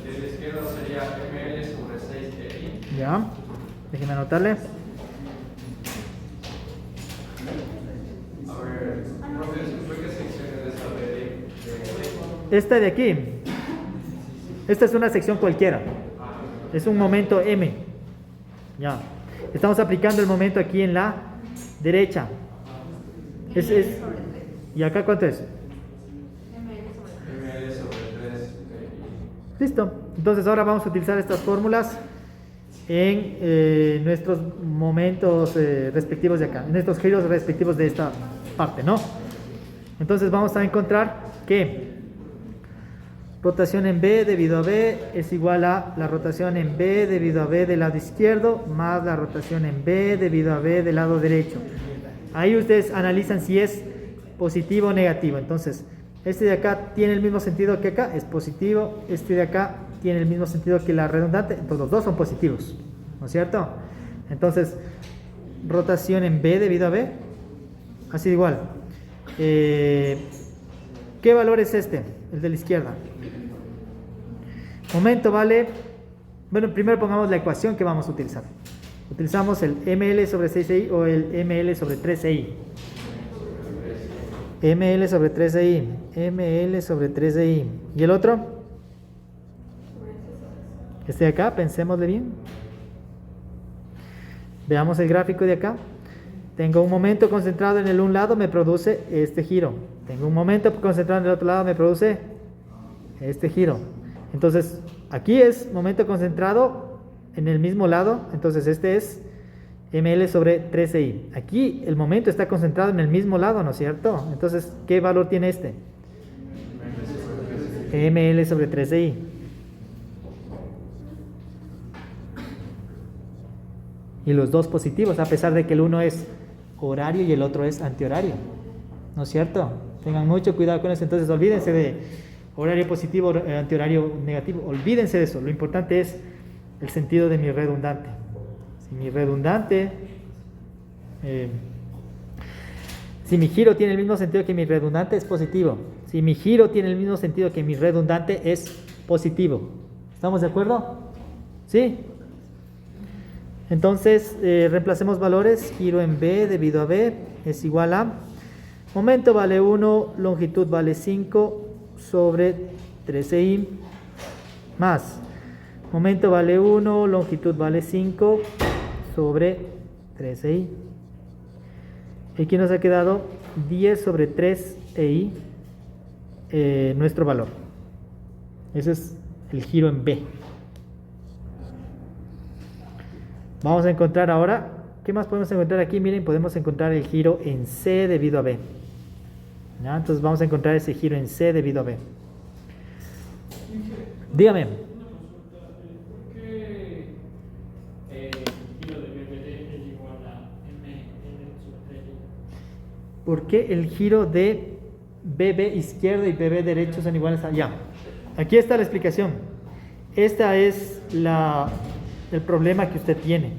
Speaker 2: El izquierdo sería ml sobre 6i.
Speaker 1: Ya. Déjenme anotarle.
Speaker 2: A ver, profe, ¿qué sección es esta de?
Speaker 1: Esta de aquí. Esta es una sección cualquiera. Es un momento M. Ya. Estamos aplicando el momento aquí en la derecha. ¿Y acá cuánto es?
Speaker 2: ml sobre 3i.
Speaker 1: Listo. Entonces ahora vamos a utilizar estas fórmulas. en nuestros momentos respectivos de acá, en estos giros respectivos de esta parte, ¿no? Entonces vamos a encontrar que rotación en B debido a B es igual a la rotación en B debido a B del lado izquierdo más la rotación en B debido a B del lado derecho. Ahí ustedes analizan si es positivo o negativo. Entonces, este de acá tiene el mismo sentido que acá, es positivo. Este de acá tiene el mismo sentido que la redundante. Entonces, los dos son positivos, ¿no es cierto? Entonces, rotación en B debido a B, así de igual. ¿Qué valor es este? El de la izquierda. Momento vale, bueno, primero pongamos la ecuación que vamos a utilizar. Utilizamos el ml sobre 6i o el ml sobre 13i. ml sobre 13i, ml sobre 13i. ¿Y el otro? Este de acá, pensémosle bien. Veamos el gráfico de acá. Tengo un momento concentrado en el un lado, me produce este giro. Tengo un momento concentrado en el otro lado, me produce este giro. Entonces, aquí es momento concentrado en el mismo lado. Entonces, este es ml sobre 13i. Aquí el momento está concentrado en el mismo lado, ¿no es cierto? Entonces, ¿qué valor tiene este? ml sobre 13i. Y los dos positivos, a pesar de que el uno es horario y el otro es antihorario, ¿no es cierto? Tengan mucho cuidado con eso. Entonces olvídense de horario positivo, antihorario negativo, olvídense de eso. Lo importante es el sentido de mi redundante. Si mi redundante, si mi giro tiene el mismo sentido que mi redundante, es positivo. Si mi giro tiene el mismo sentido que mi redundante, es positivo. ¿Estamos de acuerdo? ¿Sí? Entonces, reemplacemos valores. Giro en B debido a B es igual a momento vale 1, longitud vale 5 sobre 13i más momento vale 1, longitud vale 5 sobre 13i. Aquí nos ha quedado 10 sobre 3i, nuestro valor. Ese es el giro en B. Vamos a encontrar ahora, ¿qué más podemos encontrar aquí? Miren, podemos encontrar el giro en C debido a B. ¿Ya? Entonces vamos a encontrar ese giro en C debido a B. Dígame.
Speaker 3: ¿Por qué el giro de BBD es igual a ML sobre 3i?
Speaker 1: ¿Por qué el giro de BB izquierdo y BB derecho son iguales a... Ya, aquí está la explicación. Esta es el problema que usted tiene.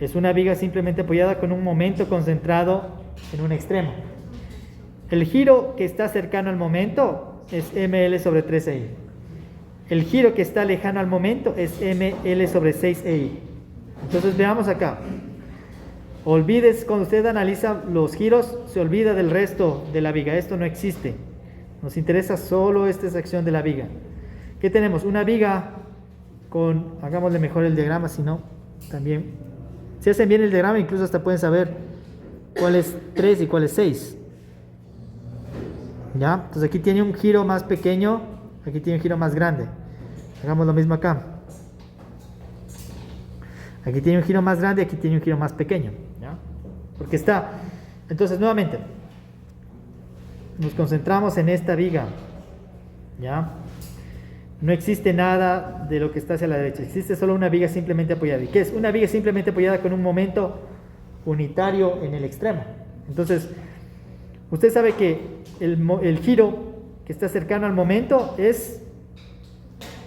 Speaker 1: Es una viga simplemente apoyada con un momento concentrado en un extremo. El giro que está cercano al momento es ML sobre 13i. El giro que está lejano al momento es ML sobre 6i. Entonces veamos acá. Olvides, cuando usted analiza los giros, se olvida del resto de la viga. Esto no existe. Nos interesa solo esta sección de la viga. ¿Qué tenemos? Una viga con, hagámosle mejor el diagrama, si no, también. Si hacen bien el diagrama, incluso hasta pueden saber cuál es 3 y cuál es 6. ¿Ya? Entonces aquí tiene un giro más pequeño, aquí tiene un giro más grande. Hagamos lo mismo acá. Aquí tiene un giro más grande, aquí tiene un giro más pequeño. ¿Ya? Porque está... Entonces, nuevamente, nos concentramos en esta viga. ¿Ya? No existe nada de lo que está hacia la derecha. Existe solo una viga simplemente apoyada. ¿Y qué es? Una viga simplemente apoyada con un momento unitario en el extremo. Entonces, usted sabe que el giro que está cercano al momento es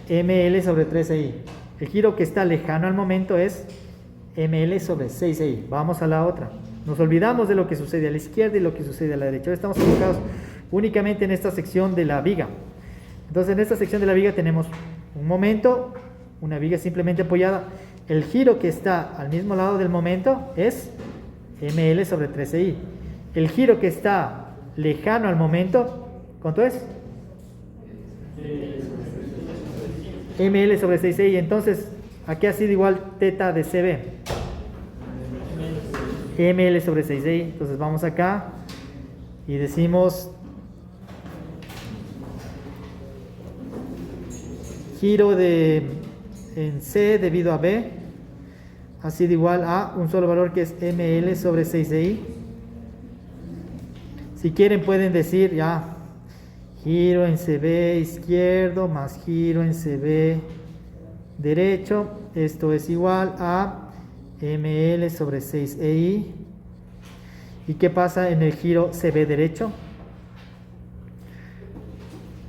Speaker 1: ML sobre 13i. El giro que está lejano al momento es ML sobre 6i. Vamos a la otra. Nos olvidamos de lo que sucede a la izquierda y lo que sucede a la derecha. Ahora estamos enfocados únicamente en esta sección de la viga. Entonces, en esta sección de la viga tenemos un momento, una viga simplemente apoyada. El giro que está al mismo lado del momento es ML sobre 13i. El giro que está lejano al momento, ¿cuánto es? ML sobre 6i. Entonces, aquí ha sido igual teta de CB. ML sobre 6i. Entonces, vamos acá y decimos giro en C debido a B ha sido igual a un solo valor que es ML sobre 6i. Si quieren pueden decir ya giro en CB izquierdo más giro en CB derecho. Esto es igual a ML sobre 6EI. ¿Y qué pasa en el giro CB derecho?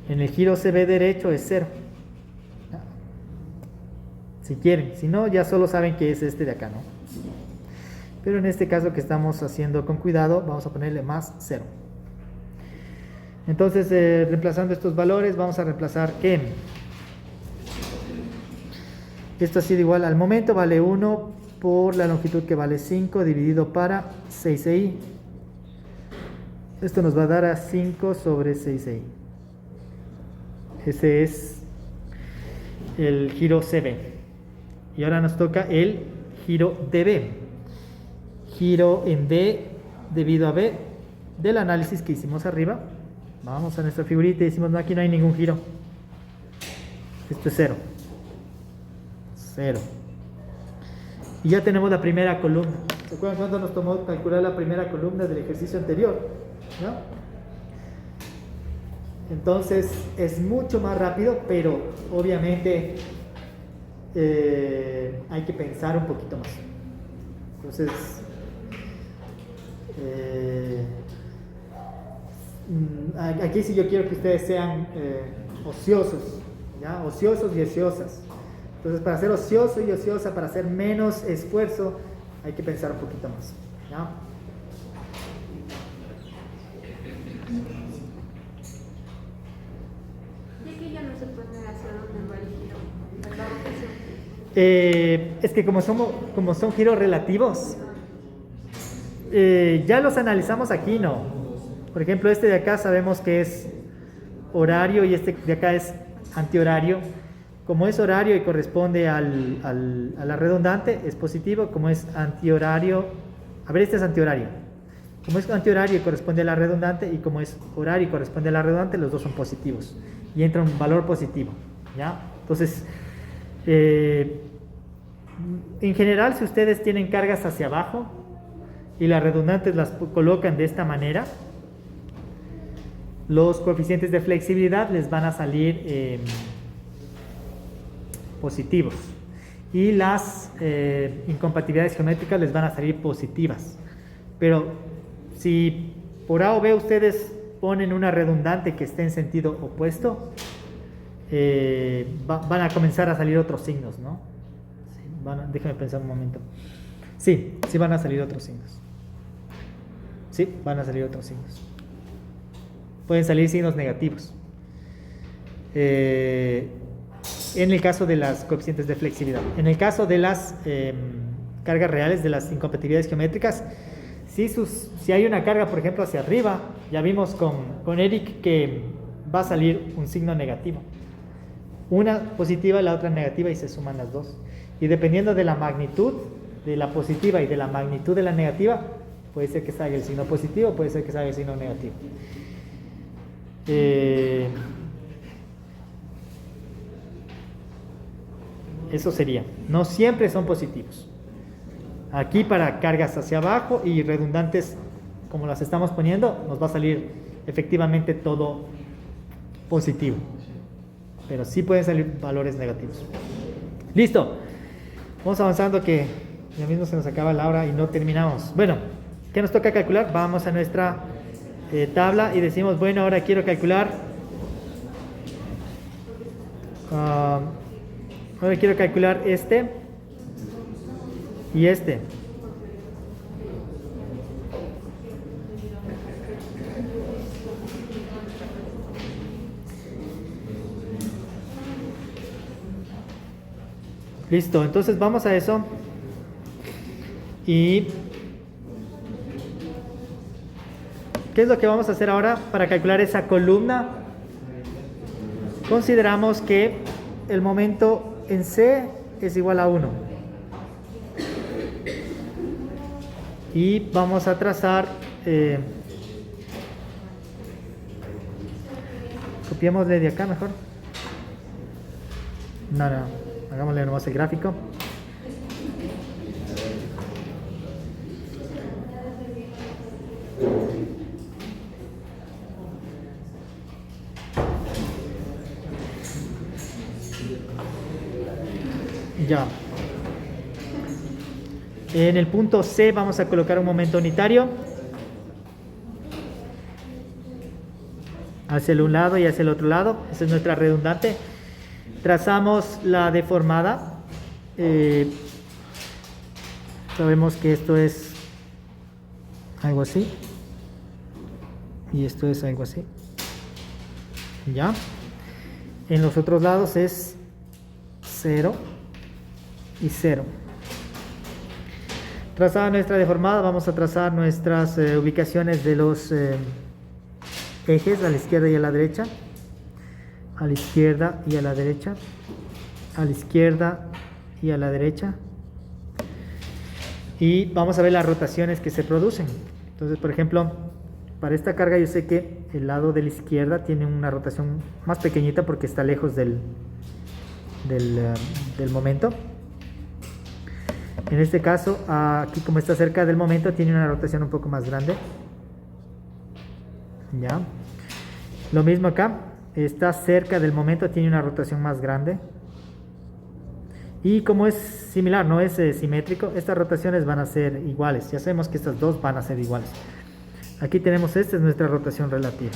Speaker 1: En el giro CB derecho es 0. Si quieren, si no, ya solo saben que es este de acá, ¿no? Pero en este caso que estamos haciendo con cuidado, vamos a ponerle más 0. Entonces, reemplazando estos valores, vamos a reemplazar M. Esto ha sido igual al momento, vale 1 por la longitud que vale 5 dividido para 6i. Esto nos va a dar a 5 sobre 6i. Ese es el giro CB. Y ahora nos toca el giro DB. Giro en D debido a B del análisis que hicimos arriba. Vamos a nuestra figurita y decimos, no, aquí no hay ningún giro. Esto es 0. 0. Y ya tenemos la primera columna. ¿Se acuerdan cuánto nos tomó calcular la primera columna del ejercicio anterior? ¿No? Entonces es mucho más rápido, pero obviamente hay que pensar un poquito más. Entonces aquí sí yo quiero que ustedes sean ociosos, ¿ya? Ociosos y ociosas. Entonces, para ser ocioso y ociosa, para hacer menos esfuerzo, hay que pensar un poquito más, ¿ya?
Speaker 4: ¿Y aquí ya no se puede hacer un giro?
Speaker 1: Es que como son giros relativos, ya los analizamos aquí, ¿no? Por ejemplo, este de acá sabemos que es horario y este de acá es antihorario. Como es horario y corresponde a la redundante, es positivo. Como es antihorario, a ver, este es antihorario. Como es antihorario y corresponde a la redundante, y como es horario y corresponde a la redundante, los dos son positivos. Y entra un valor positivo, ¿ya? Entonces, en general, si ustedes tienen cargas hacia abajo y las redundantes las colocan de esta manera, los coeficientes de flexibilidad les van a salir positivos y las incompatibilidades geométricas les van a salir positivas. Pero si por A o B ustedes ponen una redundante que esté en sentido opuesto, van a comenzar a salir otros signos, ¿no? Sí, déjenme pensar un momento. Sí, sí van a salir otros signos. Sí, van a salir otros signos. Pueden salir signos negativos. En el caso de las coeficientes de flexibilidad. En el caso de las cargas reales, de las incompatibilidades geométricas, si hay una carga, por ejemplo, hacia arriba, ya vimos con Eric que va a salir un signo negativo. Una positiva, la otra negativa, y se suman las dos. Y dependiendo de la magnitud de la positiva y de la magnitud de la negativa, puede ser que salga el signo positivo, puede ser que salga el signo negativo. Eso sería. No siempre son positivos. Aquí para cargas hacia abajo y redundantes como las estamos poniendo, nos va a salir efectivamente todo positivo. Pero sí pueden salir valores negativos. Listo. Vamos avanzando que ya mismo se nos acaba la hora y no terminamos. Bueno, ¿qué nos toca calcular? Vamos a nuestra tabla y decimos, bueno, ahora quiero calcular este y este. Listo, entonces vamos a eso. Y ¿qué es lo que vamos a hacer ahora para calcular esa columna? Consideramos que el momento en C es igual a 1. Y vamos a trazar, copiémosle de acá mejor. No, hagámosle nomás el gráfico. Ya. En el punto C vamos a colocar un momento unitario. Hacia el un lado y hacia el otro lado. Esa es nuestra redundante. Trazamos la deformada. Sabemos que esto es algo así. Y esto es algo así. Ya. En los otros lados es 0 y 0. Trazada nuestra deformada, vamos a trazar nuestras ubicaciones de los ejes a la izquierda y a la derecha. A la izquierda y a la derecha. A la izquierda y a la derecha. Y vamos a ver las rotaciones que se producen. Entonces, por ejemplo, para esta carga yo sé que el lado de la izquierda tiene una rotación más pequeñita porque está lejos del momento. En este caso, aquí como está cerca del momento, tiene una rotación un poco más grande. Ya. Lo mismo acá, está cerca del momento, tiene una rotación más grande. Y como es similar, no es simétrico, estas rotaciones van a ser iguales. Ya sabemos que estas dos van a ser iguales. Aquí tenemos, esta es nuestra rotación relativa.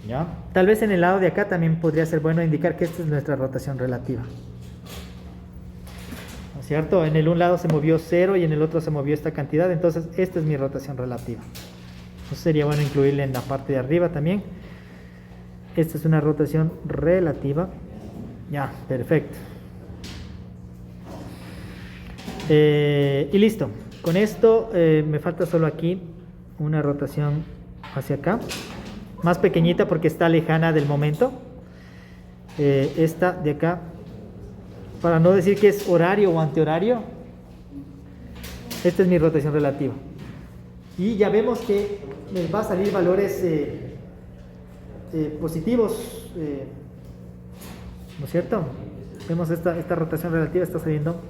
Speaker 1: ¿Ya? Tal vez en el lado de acá también podría ser bueno indicar que esta es nuestra rotación relativa. ¿No es cierto? En el un lado se movió 0 y en el otro se movió esta cantidad, entonces esta es mi rotación relativa. Entonces sería bueno incluirle en la parte de arriba también. Esta es una rotación relativa. Ya, perfecto. Y listo. Con esto me falta solo aquí una rotación hacia acá. Más pequeñita porque está lejana del momento. Esta de acá. Para no decir que es horario o antihorario. Esta es mi rotación relativa. Y ya vemos que les va a salir valores positivos. ¿No es cierto? Vemos esta rotación relativa está saliendo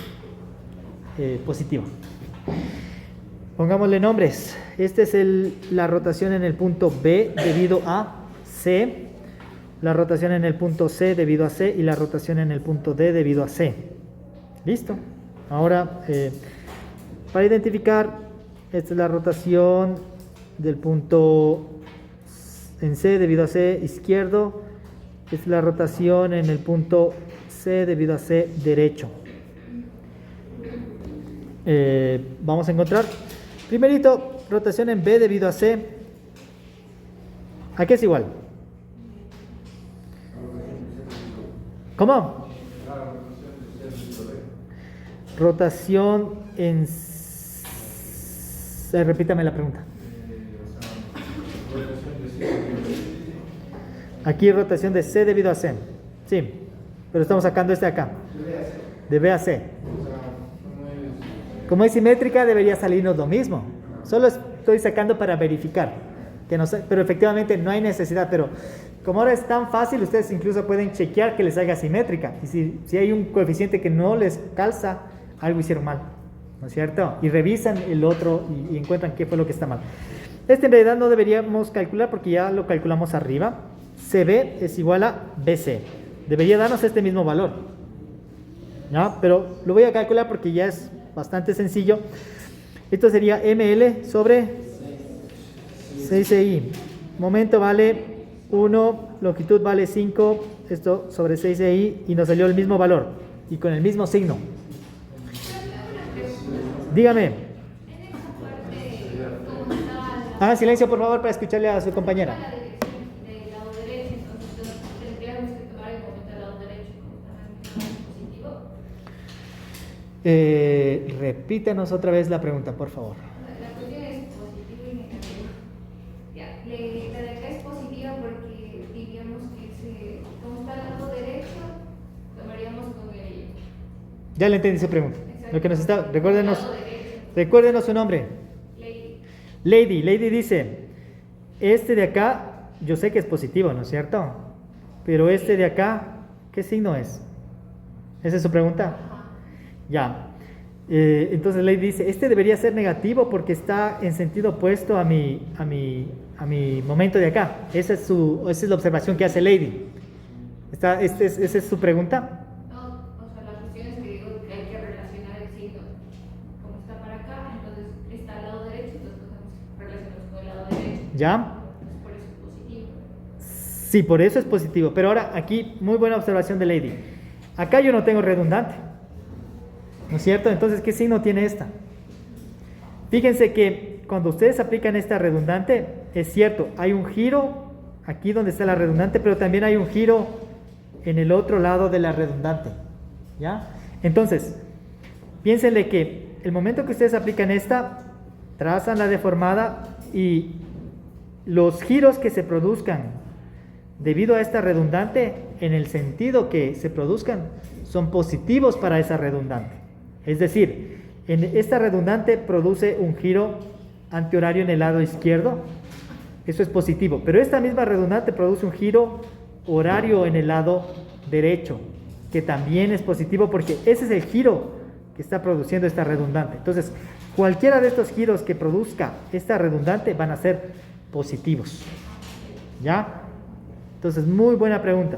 Speaker 1: positiva. Pongámosle nombres. Esta es la rotación en el punto B debido a C, la rotación en el punto C debido a C y la rotación en el punto D debido a C. Listo. Ahora, para identificar, esta es la rotación del punto en C debido a C izquierdo. Esta es la rotación en el punto C debido a C derecho. Vamos a encontrar primerito rotación en B debido a C. ¿A qué es igual? ¿Cómo? Rotación en repítame la pregunta. Aquí rotación de C debido a C. Sí, pero estamos sacando este de acá. De B a C. Como es simétrica, debería salirnos lo mismo. Solo estoy sacando para verificar. Pero efectivamente no hay necesidad. Pero como ahora es tan fácil, ustedes incluso pueden chequear que les salga simétrica. Y si hay un coeficiente que no les calza, algo hicieron mal. ¿No es cierto? Y revisan el otro y encuentran qué fue lo que está mal. Este en realidad no deberíamos calcular porque ya lo calculamos arriba. CB es igual a BC. Debería darnos este mismo valor. ¿No? Pero lo voy a calcular porque ya es bastante sencillo. Esto sería ML sobre 6CI. Momento vale 1, longitud vale 5, esto sobre 6CI y nos salió el mismo valor y con el mismo signo. Dígame. Silencio por favor para escucharle a su compañera. Repítanos otra vez la pregunta, por favor.
Speaker 5: La cuestión es positivo y negativo. Ya, la de acá es positiva porque diríamos que como está al lado derecho, tomaríamos con el...
Speaker 1: Ya le entendí su pregunta.
Speaker 5: Exacto.
Speaker 1: Lo que nos está, recuérdenos su nombre. Lady dice, este de acá, yo sé que es positivo, ¿no es cierto? Pero este de acá, ¿qué signo es? ¿Esa es su pregunta? Ya. Entonces Lady dice, este debería ser negativo porque está en sentido opuesto a mi momento de acá. Esa es la observación que hace Lady. ¿Esa es su pregunta?
Speaker 5: No, o sea, la cuestión es que digo que hay que relacionar el signo. Como está para acá, entonces está al lado derecho, entonces relacionamos con el lado derecho.
Speaker 1: ¿Ya?
Speaker 5: Entonces por eso es positivo.
Speaker 1: Sí, por eso es positivo. Pero ahora, aquí, muy buena observación de Lady. Acá yo no tengo redundante. ¿No es cierto? Entonces, ¿qué signo tiene esta? Fíjense que cuando ustedes aplican esta redundante, es cierto, hay un giro aquí donde está la redundante, pero también hay un giro en el otro lado de la redundante. ¿Ya? Entonces, piénsenle que el momento que ustedes aplican esta, trazan la deformada y los giros que se produzcan debido a esta redundante, en el sentido que se produzcan, son positivos para esa redundante. Es decir, esta redundante produce un giro antihorario en el lado izquierdo, eso es positivo, pero esta misma redundante produce un giro horario en el lado derecho, que también es positivo porque ese es el giro que está produciendo esta redundante. Entonces, cualquiera de estos giros que produzca esta redundante van a ser positivos. ¿Ya? Entonces, muy buena pregunta.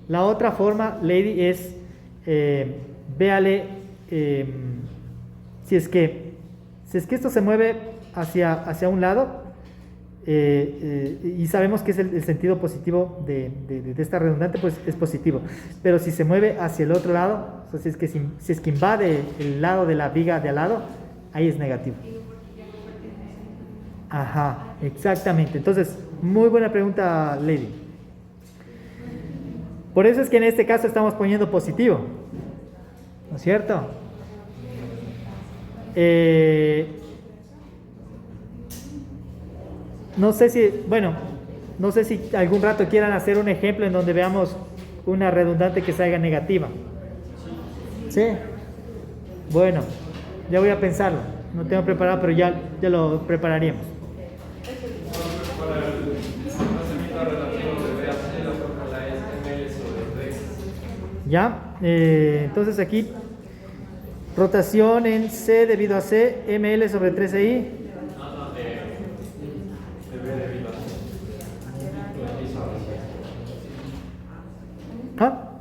Speaker 1: La otra forma, Lady, es, véale, si es que esto se mueve hacia un lado, y sabemos que es el sentido positivo de esta redundante, pues es positivo. Pero si se mueve hacia el otro lado, o sea, si es que invade el lado de la viga de al lado, ahí es negativo. Ajá, exactamente. Entonces, muy buena pregunta, Lady. Por eso es que en este caso estamos poniendo positivo, ¿no es cierto? No sé si algún rato quieran hacer un ejemplo en donde veamos una redundante que salga negativa. ¿Sí? Bueno, ya voy a pensarlo. No tengo preparado, pero ya lo prepararíamos.
Speaker 2: Para el desplazamiento relativo de B a C, la fórmula es ml sobre 3.
Speaker 1: ¿Ya? Entonces aquí, rotación en C debido a C, ml sobre 3i.
Speaker 2: De B debido a C. Aquí sobre C.
Speaker 1: ¿Ah?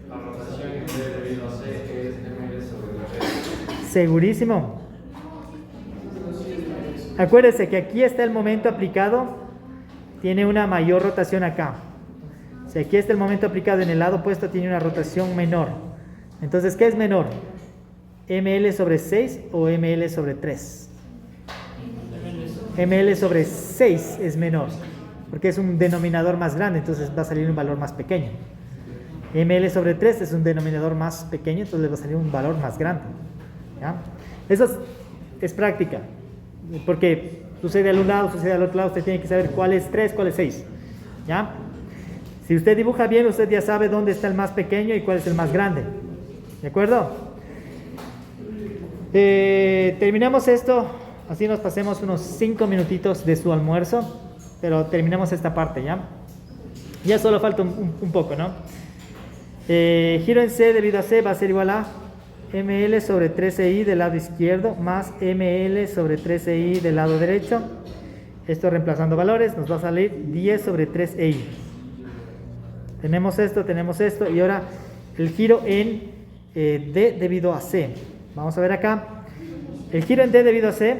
Speaker 2: La rotación en B debido a C es ml sobre 3.
Speaker 1: ¿Segurísimo? Acuérdese que aquí está el momento aplicado, tiene una mayor rotación acá. Si aquí está el momento aplicado en el lado opuesto, tiene una rotación menor. Entonces, ¿qué es menor? ¿ml sobre 6 o ml sobre 3? ml sobre 6 es menor, porque es un denominador más grande, entonces va a salir un valor más pequeño. ml sobre 3 es un denominador más pequeño, entonces le va a salir un valor más grande. ¿Ya? Eso es práctica, porque sucede al un lado, sucede al otro lado, usted tiene que saber cuál es 3, cuál es 6. ¿Ya? Si usted dibuja bien, usted ya sabe dónde está el más pequeño y cuál es el más grande. ¿De acuerdo? Terminamos esto, así nos pasemos unos 5 minutitos de su almuerzo, pero terminamos esta parte, ¿ya? Ya solo falta un poco, ¿no? Giro en C debido a C va a ser igual a ml sobre 13i del lado izquierdo más ml sobre 13i del lado derecho. Esto reemplazando valores nos va a salir 10 sobre 3i. Tenemos esto y ahora el giro en D debido a C. Vamos a ver acá. El giro en D debido a C,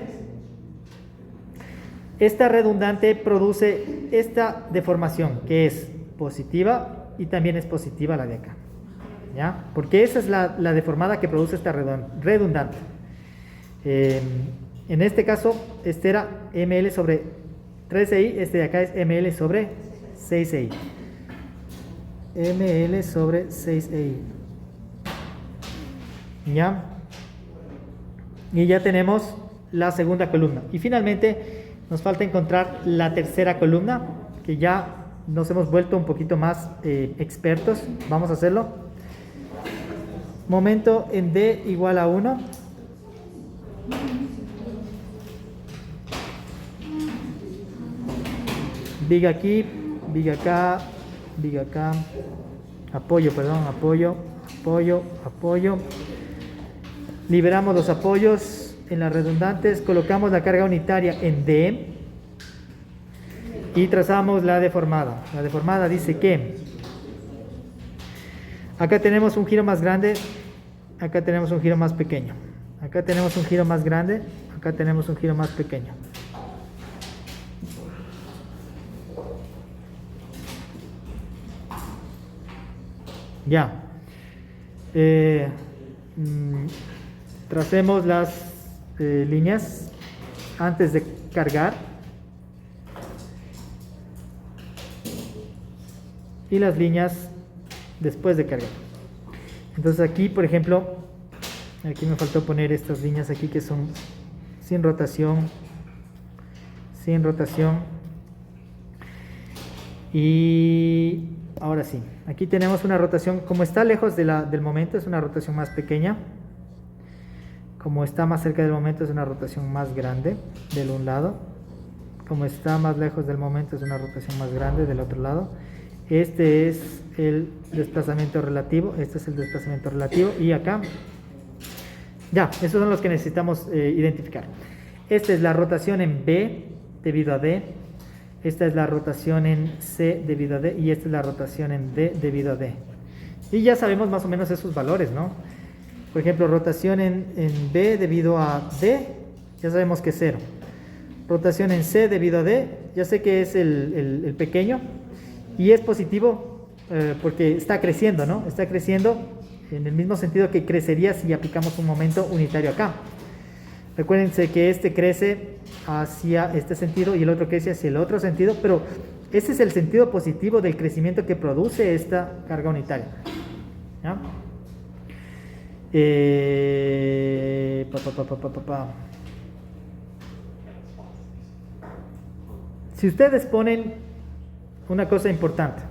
Speaker 1: esta redundante produce esta deformación que es positiva y también es positiva la de acá. ¿Ya? Porque esa es la deformada que produce esta redundante. En este caso, este era ml sobre 13i, este de acá es ml sobre 6i. ml sobre 6i. ¿Ya? Y ya tenemos la segunda columna. Y finalmente nos falta encontrar la tercera columna, que ya nos hemos vuelto un poquito más expertos. Vamos a hacerlo. Momento en D igual a 1. Viga aquí, viga acá, viga acá. Apoyo, apoyo. Liberamos los apoyos en las redundantes, colocamos la carga unitaria en D y trazamos la deformada. La deformada dice que Acá tenemos un giro más grande, acá tenemos un giro más pequeño. Acá tenemos un giro más grande, acá tenemos un giro más pequeño. Ya. Tracemos las líneas antes de cargar y las líneas después de cargar. Entonces aquí, por ejemplo, aquí me faltó poner estas líneas aquí que son sin rotación, y ahora sí, aquí tenemos una rotación, como está lejos del momento es una rotación más pequeña, como está más cerca del momento es una rotación más grande del un lado, como está más lejos del momento es una rotación más grande del otro lado. Este es el desplazamiento relativo, y acá, ya, esos son los que necesitamos identificar. Esta es la rotación en B debido a D, esta es la rotación en C debido a D, y esta es la rotación en D debido a D. Y ya sabemos más o menos esos valores, ¿no? Por ejemplo, rotación en B debido a D, ya sabemos que es 0. Rotación en C debido a D, ya sé que es el pequeño, y es positivo porque está creciendo, ¿no? Está creciendo en el mismo sentido que crecería si aplicamos un momento unitario acá. Recuérdense que este crece hacia este sentido y el otro crece hacia el otro sentido, pero ese es el sentido positivo del crecimiento que produce esta carga unitaria. ¿Ya? Si ustedes ponen una cosa importante,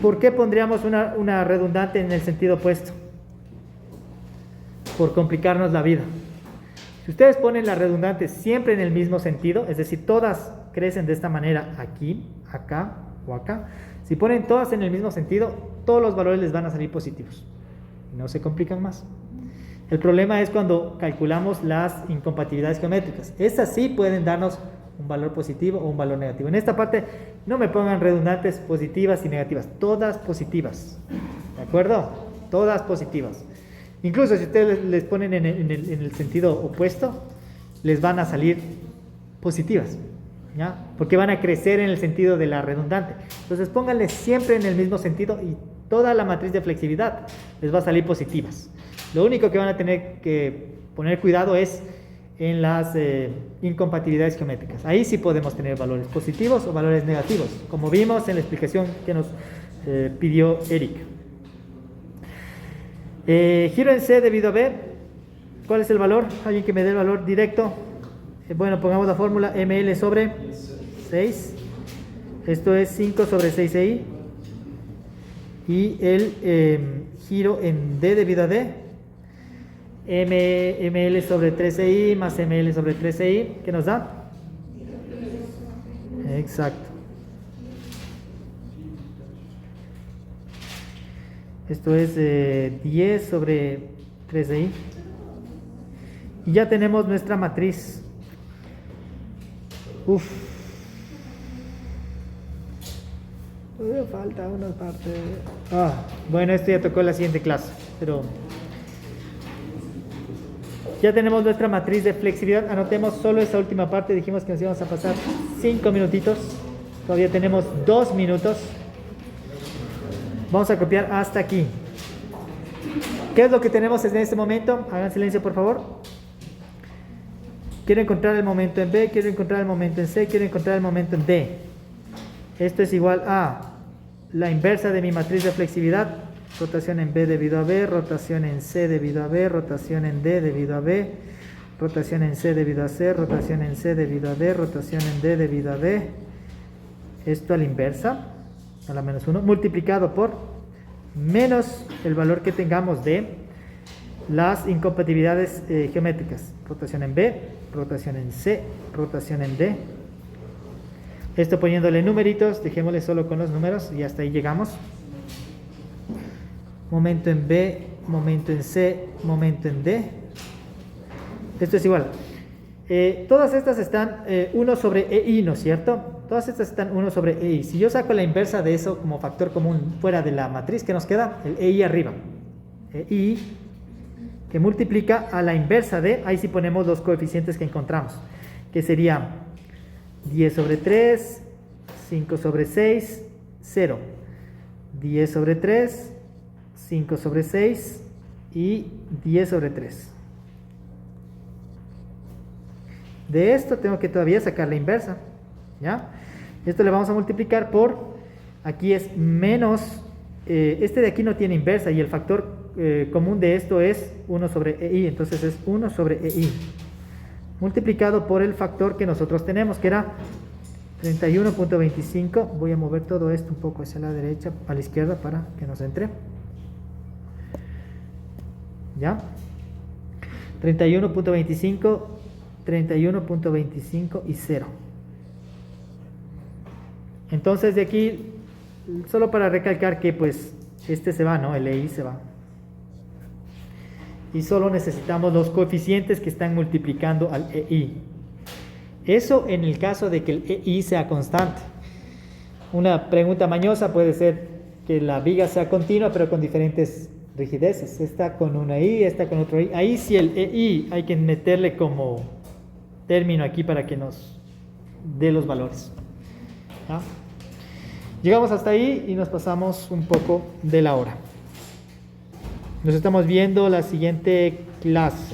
Speaker 1: ¿por qué pondríamos una redundante en el sentido opuesto? Por complicarnos la vida. Si ustedes ponen la redundante siempre en el mismo sentido, es decir, todas crecen de esta manera aquí, acá o acá, si ponen todas en el mismo sentido, todos los valores les van a salir positivos. No se complican más. El problema es cuando calculamos las incompatibilidades geométricas. Esas sí pueden darnos un valor positivo o un valor negativo. En esta parte no me pongan redundantes positivas y negativas, todas positivas. ¿De acuerdo? Todas positivas. Incluso si ustedes les ponen en el sentido opuesto, les van a salir positivas, ¿ya? Porque van a crecer en el sentido de la redundante. Entonces pónganle siempre en el mismo sentido y toda la matriz de flexibilidad les va a salir positivas. Lo único que van a tener que poner cuidado es en las incompatibilidades geométricas. Ahí sí podemos tener valores positivos o valores negativos, como vimos en la explicación que nos pidió Eric. Giro en C debido a B. ¿Cuál es el valor? ¿Alguien que me dé el valor directo? Bueno, pongamos la fórmula ml sobre 6. Esto es 5 sobre 6i. Y el giro en D debido a D, ml sobre 13i más ml sobre 13i, ¿qué nos da? Exacto. Esto es 10 sobre 13i. Y ya tenemos nuestra matriz. Falta una parte. Bueno, esto ya tocó en la siguiente clase, pero ya tenemos nuestra matriz de flexibilidad. Anotemos solo esta última parte. Dijimos que nos íbamos a pasar 5 minutitos. Todavía tenemos 2 minutos. Vamos a copiar hasta aquí. ¿Qué es lo que tenemos en este momento? Hagan silencio, por favor. Quiero encontrar el momento en B, quiero encontrar el momento en C, quiero encontrar el momento en D. Esto es igual a la inversa de mi matriz de flexibilidad. Rotación en B debido a B, rotación en C debido a B, rotación en D debido a B, rotación en C debido a C, rotación en C debido a D, rotación en D debido a D. Esto a la inversa, a la menos 1, multiplicado por menos el valor que tengamos de las incompatibilidades geométricas. Rotación en B, rotación en C, rotación en D. Esto poniéndole numeritos, dejémosle solo con los números y hasta ahí llegamos. Momento en B, momento en C, momento en D. Esto es igual. Todas estas están 1 sobre EI, ¿no es cierto? Todas estas están 1 sobre EI. Si yo saco la inversa de eso como factor común fuera de la matriz, ¿qué nos queda? El EI arriba. EI que multiplica a la inversa de, ahí sí ponemos los coeficientes que encontramos, que sería 10 sobre 3, 5 sobre 6, 0. 10 sobre 3, 5 sobre 6 y 10 sobre 3. De esto tengo que todavía sacar la inversa, ¿ya? Esto le vamos a multiplicar por, aquí es menos, este de aquí no tiene inversa y el factor común de esto es 1 sobre EI, entonces es 1 sobre EI, multiplicado por el factor que nosotros tenemos, que era 31.25. Voy a mover todo esto un poco hacia la derecha, a la izquierda para que nos entre. ¿Ya? 31.25, 31.25 y 0. Entonces de aquí, solo para recalcar que pues este se va, ¿no? El EI se va. Y solo necesitamos los coeficientes que están multiplicando al EI. Eso en el caso de que el EI sea constante. Una pregunta mañosa puede ser que la viga sea continua pero con diferentes rigideces. Esta con una I, esta con otro I. Ahí sí el EI hay que meterle como término aquí para que nos dé los valores. ¿Ya? Llegamos hasta ahí y nos pasamos un poco de la hora. Nos estamos viendo la siguiente clase.